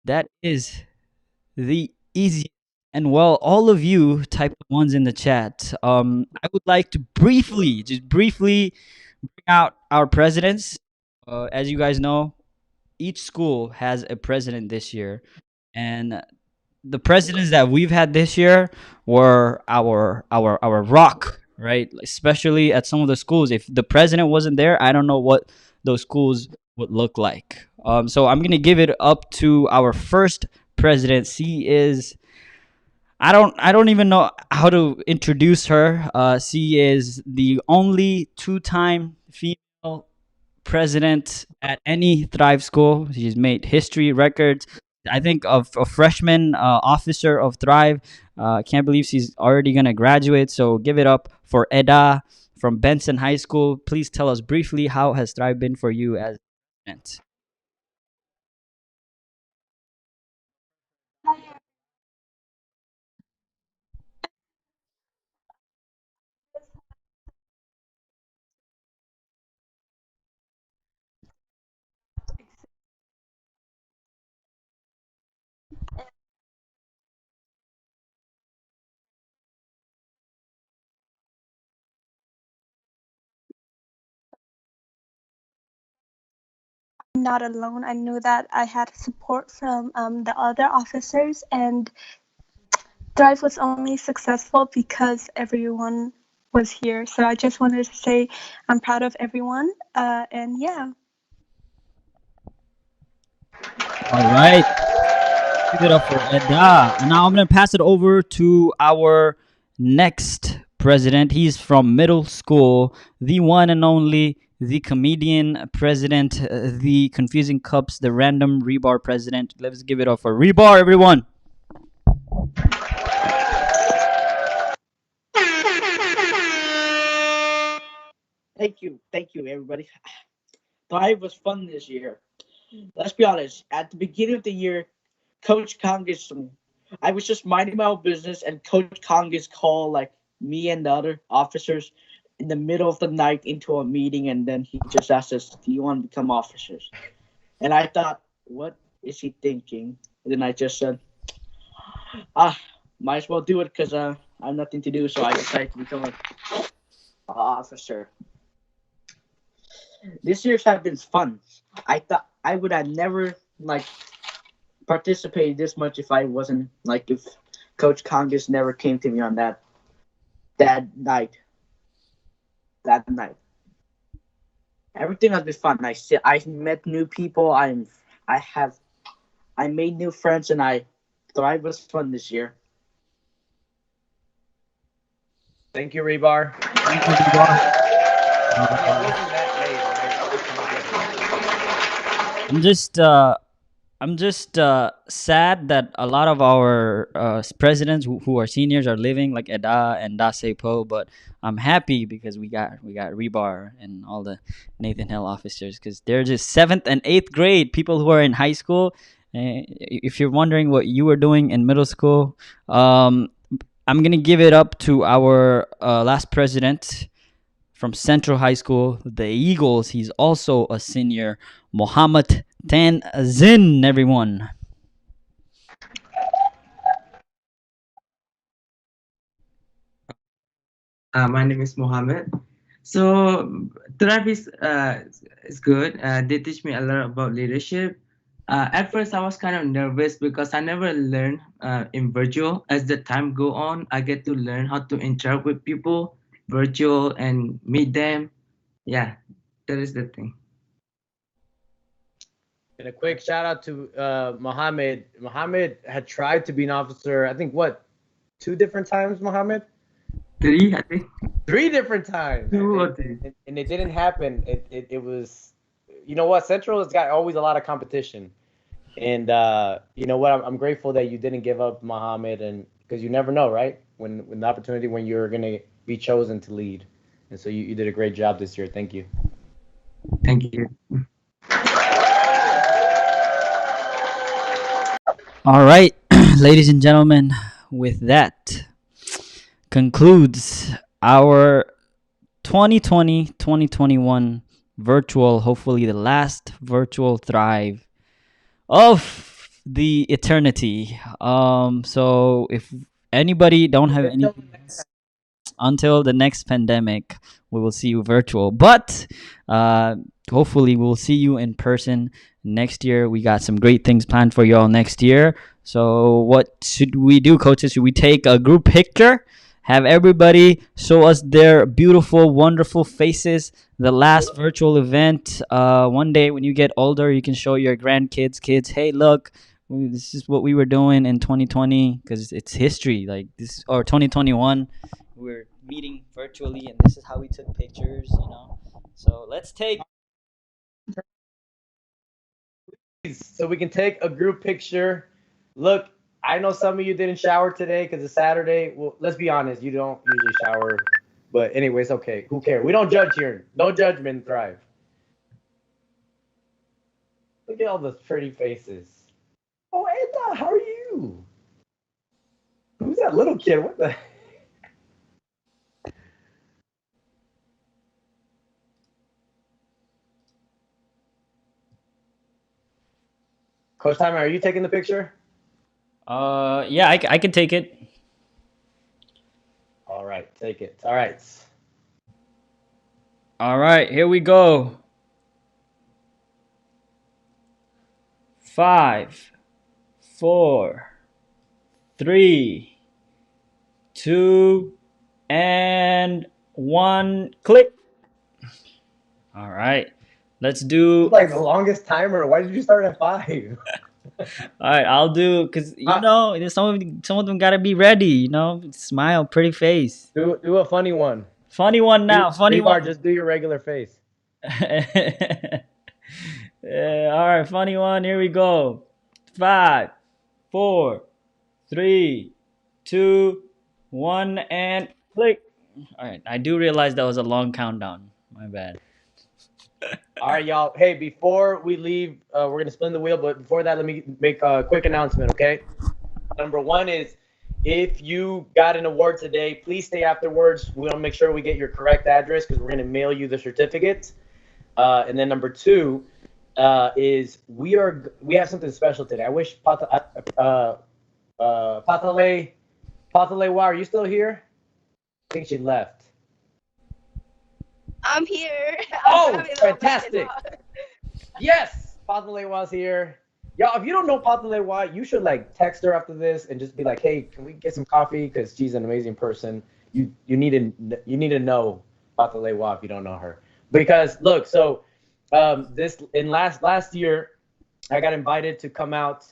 That is the easiest. And while all of you type 1s in the chat, I would like to briefly bring out our presidents. As you guys know, each school has a president this year, and the presidents that we've had this year were our rock, right? Especially at some of the schools. If the president wasn't there, I don't know what those schools would look like. So I'm gonna give it up to our first president. She is. I don't even know how to introduce her. She is the only two-time female president at any Thrive school. She's made history records. I think of a freshman officer of Thrive. I can't believe she's already going to graduate. So give it up for Eda from Benson High School. Please tell us briefly, how has Thrive been for you as president? Not alone. I knew that I had support from the other officers, and Thrive was only successful because everyone was here. So I just wanted to say I'm proud of everyone, and yeah. All right. Give it up for Eda. And now I'm going to pass it over to our next president. He's from middle school, the one and only, the comedian president, the Confusing Cups, the random Rebar president. Let's give it up for Rebar, everyone. Thank you, everybody. Thrive was fun this year. Let's be honest. At the beginning of the year, Coach Congress, I was just minding my own business, and Coach Congress called like me and the other officers in the middle of the night into a meeting, and then he just asked us, "Do you want to become officers?" And I thought, "What is he thinking?" And then I just said, might as well do it because I have nothing to do, so I decided to become an officer. This year's have been fun. I thought I would have never like participated this much if I wasn't like if Coach Congress never came to me on that night. That night, everything has been fun. I met new people. I made new friends, and Thrive was fun this year. Thank you, Rebar. Thank you, Rebar. I'm just sad that a lot of our presidents who are seniors are living like Eda and Dasepo, but I'm happy because we got Rebar and all the Nathan Hale officers because they're just 7th and 8th grade people who are in high school. If you're wondering what you were doing in middle school, I'm gonna give it up to our last president from Central High School, the Eagles. He's also a senior, Mohammed Tanzin, everyone. My name is Mohammed. So Tribe is good. They teach me a lot about leadership. At first, I was kind of nervous because I never learned in virtual. As the time go on, I get to learn how to interact with people virtual and meet them. Yeah, that is the thing. And a quick shout out to Mohammed. Mohammed had tried to be an officer, I think, what, 2 different times, Mohammed? 3, I think. 3 different times. 2 or 3. And it didn't happen. It was, you know what, Central has got always a lot of competition. And you know what, I'm grateful that you didn't give up, Mohammed, and because you never know, right? When the opportunity, when you're going to be chosen to lead. And so you did a great job this year. Thank you. Thank you. All right, ladies and gentlemen, with that concludes our 2020-2021 virtual, hopefully the last virtual Thrive of the eternity. So if anybody don't have anything else until the next pandemic, we will see you virtual. But hopefully we'll see you in person next year. We got some great things planned for y'all next year. So what should we do, coaches? Should we take a group picture? Have everybody show us their beautiful, wonderful faces. The last virtual event. One day when you get older, you can show your grandkids, kids, hey, look, this is what we were doing in 2020 because it's history. Like this, or 2021, we're meeting virtually, and this is how we took pictures. So let's take. So we can take a group picture. Look, I know some of you didn't shower today because it's Saturday. Well, let's be honest, you don't usually shower. But anyways, okay, who cares? We don't judge here. No judgment, Thrive. Look at all those pretty faces. Oh, Eda, how are you? Who's that little kid? What the? Coach Timer, are you taking the picture? Yeah, I can take it. All right, take it. All right. All right, here we go. 5, 4, 3, 2, and 1. Click. All right, let's do. It's like the longest timer. Why did you start at 5? All right, I'll do because some of them gotta be ready. Smile, pretty face. Do a funny one. Funny one now. Funny one. Just do your regular face. All right, funny one. Here we go. 5, 4, 3, 2, 1, and click. All right, I do realize that was a long countdown. My bad. All right, y'all. Hey, before we leave, we're going to spin the wheel. But before that, let me make a quick announcement, okay? Number 1 is if you got an award today, please stay afterwards. We want to make sure we get your correct address because we're going to mail you the certificate. And then number 2 is we have something special today. I wish Patale Patalewa, are you still here? I think she left. I'm here. Oh, fantastic. Yes, Patalewa's here. Y'all, if you don't know Patalewa, you should like text her after this and just be like, hey, can we get some coffee? Because she's an amazing person. You need to know Patalewa if you don't know her. Because look, so this in last year, I got invited to come out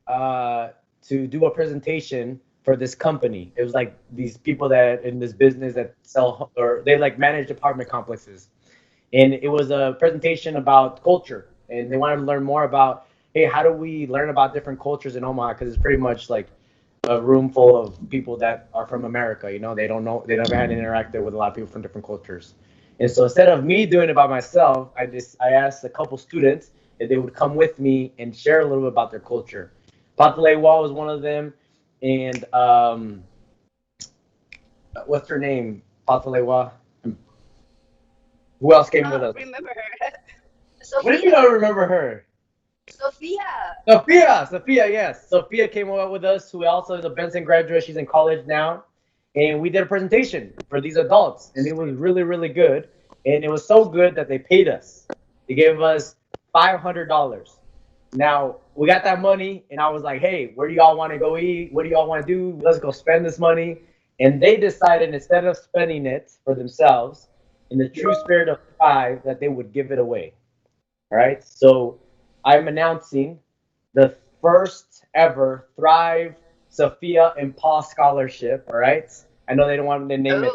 to do a presentation for this company. It was like these people that in this business that sell or they like manage apartment complexes. And it was a presentation about culture. And they wanted to learn more about, hey, how do we learn about different cultures in Omaha? Because it's pretty much like a room full of people that are from America. You know, they don't know, they never had interacted with a lot of people from different cultures. And so instead of me doing it by myself, I asked a couple students if they would come with me and share a little bit about their culture. Patalewa was one of them. And what's her name? Patalewa. Who else came with us? Remember her. What if you don't remember her? Sophia, yes. Sophia came out with us, who also is a Benson graduate. She's in college now. And we did a presentation for these adults. And it was really, really good. And it was so good that they paid us. They gave us $500. Now, we got that money, and I was like, hey, where do y'all want to go eat? What do y'all want to do? Let's go spend this money. And they decided, instead of spending it for themselves, in the true spirit of Thrive, that they would give it away. All right? So I'm announcing the first ever Thrive Sophia and Paul Scholarship. All right? I know they don't want to name it.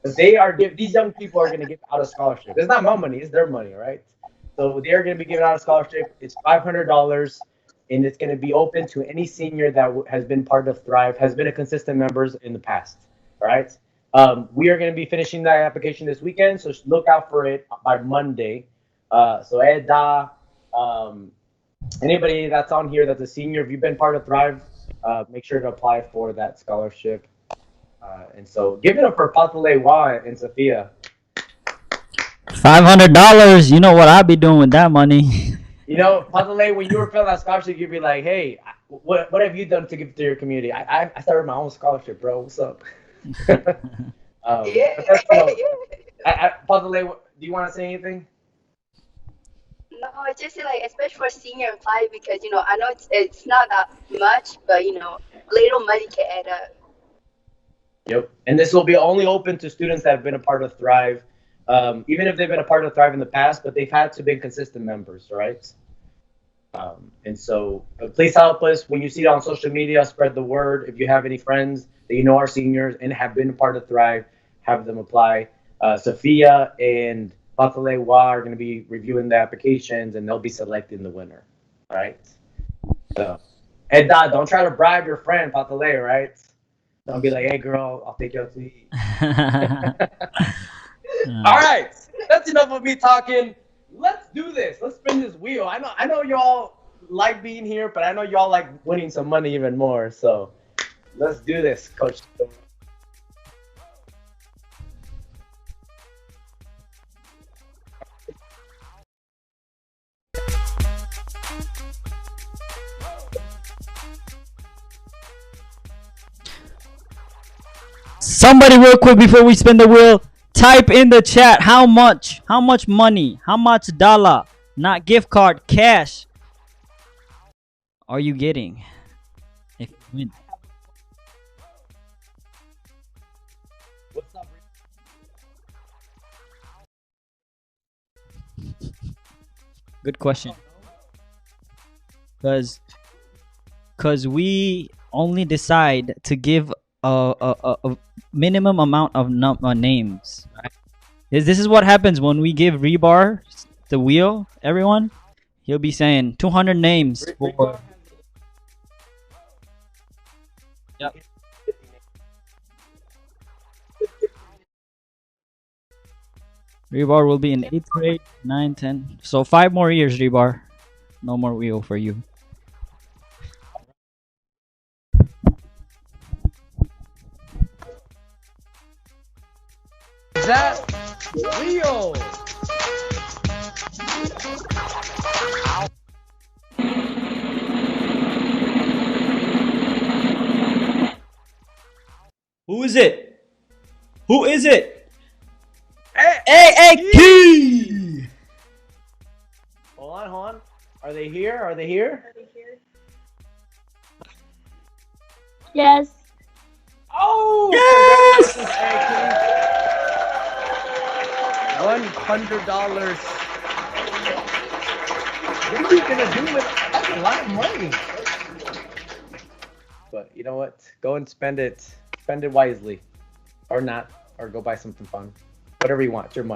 But these young people are going to give out a scholarship. It's not my money. It's their money, all right? So they're going to be giving out a scholarship. It's $500, and it's going to be open to any senior that has been part of Thrive, has been a consistent member in the past. All right. We are going to be finishing that application this weekend, so look out for it by Monday. So Eda, anybody that's on here that's a senior, if you've been part of Thrive, make sure to apply for that scholarship. And so give it up for Patalewa and Sophia. $500. You know what I'd be doing with that money. You know, Patale, when you were filling out scholarship, you'd be like, hey, what have you done to give to your community? I started my own scholarship, bro. What's up? Patale, do you want to say anything? No, it's just like, especially for senior and Thrive, because, you know, I know it's not that much, but, you know, little money can add up. Yep. And this will be only open to students that have been a part of Thrive. Even if they've been a part of Thrive in the past, but they've had to be consistent members, right? And so please help us when you see it on social media, spread the word. If you have any friends that you know are seniors and have been a part of Thrive, have them apply. Sophia and Patalewa are going to be reviewing the applications, and they'll be selecting the winner, right? So, Eda, don't try to bribe your friend Patale, right? Don't be like, hey, girl, I'll take you out to eat. All right, that's enough of me talking. Let's do this. Let's spin this wheel. I know y'all like being here, but I know y'all like winning some money even more. So let's do this, Coach. Somebody real quick before we spin the wheel, type in the chat how much money, how much dollar, not gift card, cash are you getting if you win? What's up? Good question. Because we only decide to give a minimum amount of names. Right? This is what happens when we give Rebar the wheel. Everyone, he'll be saying 200 names for. Yep. Rebar will be in 8th grade, 9, 10. So 5 more years, Rebar. No more wheel for you. That wheel. Who is it? Who is it? Hey, Key! Hold on. Are they here? Are they here? Yes. Oh! Yes! $100. What are you gonna do with it? That's a lot of money. But you know what? Go and spend it. Spend it wisely. Or not. Or go buy something fun. Whatever you want. It's your money.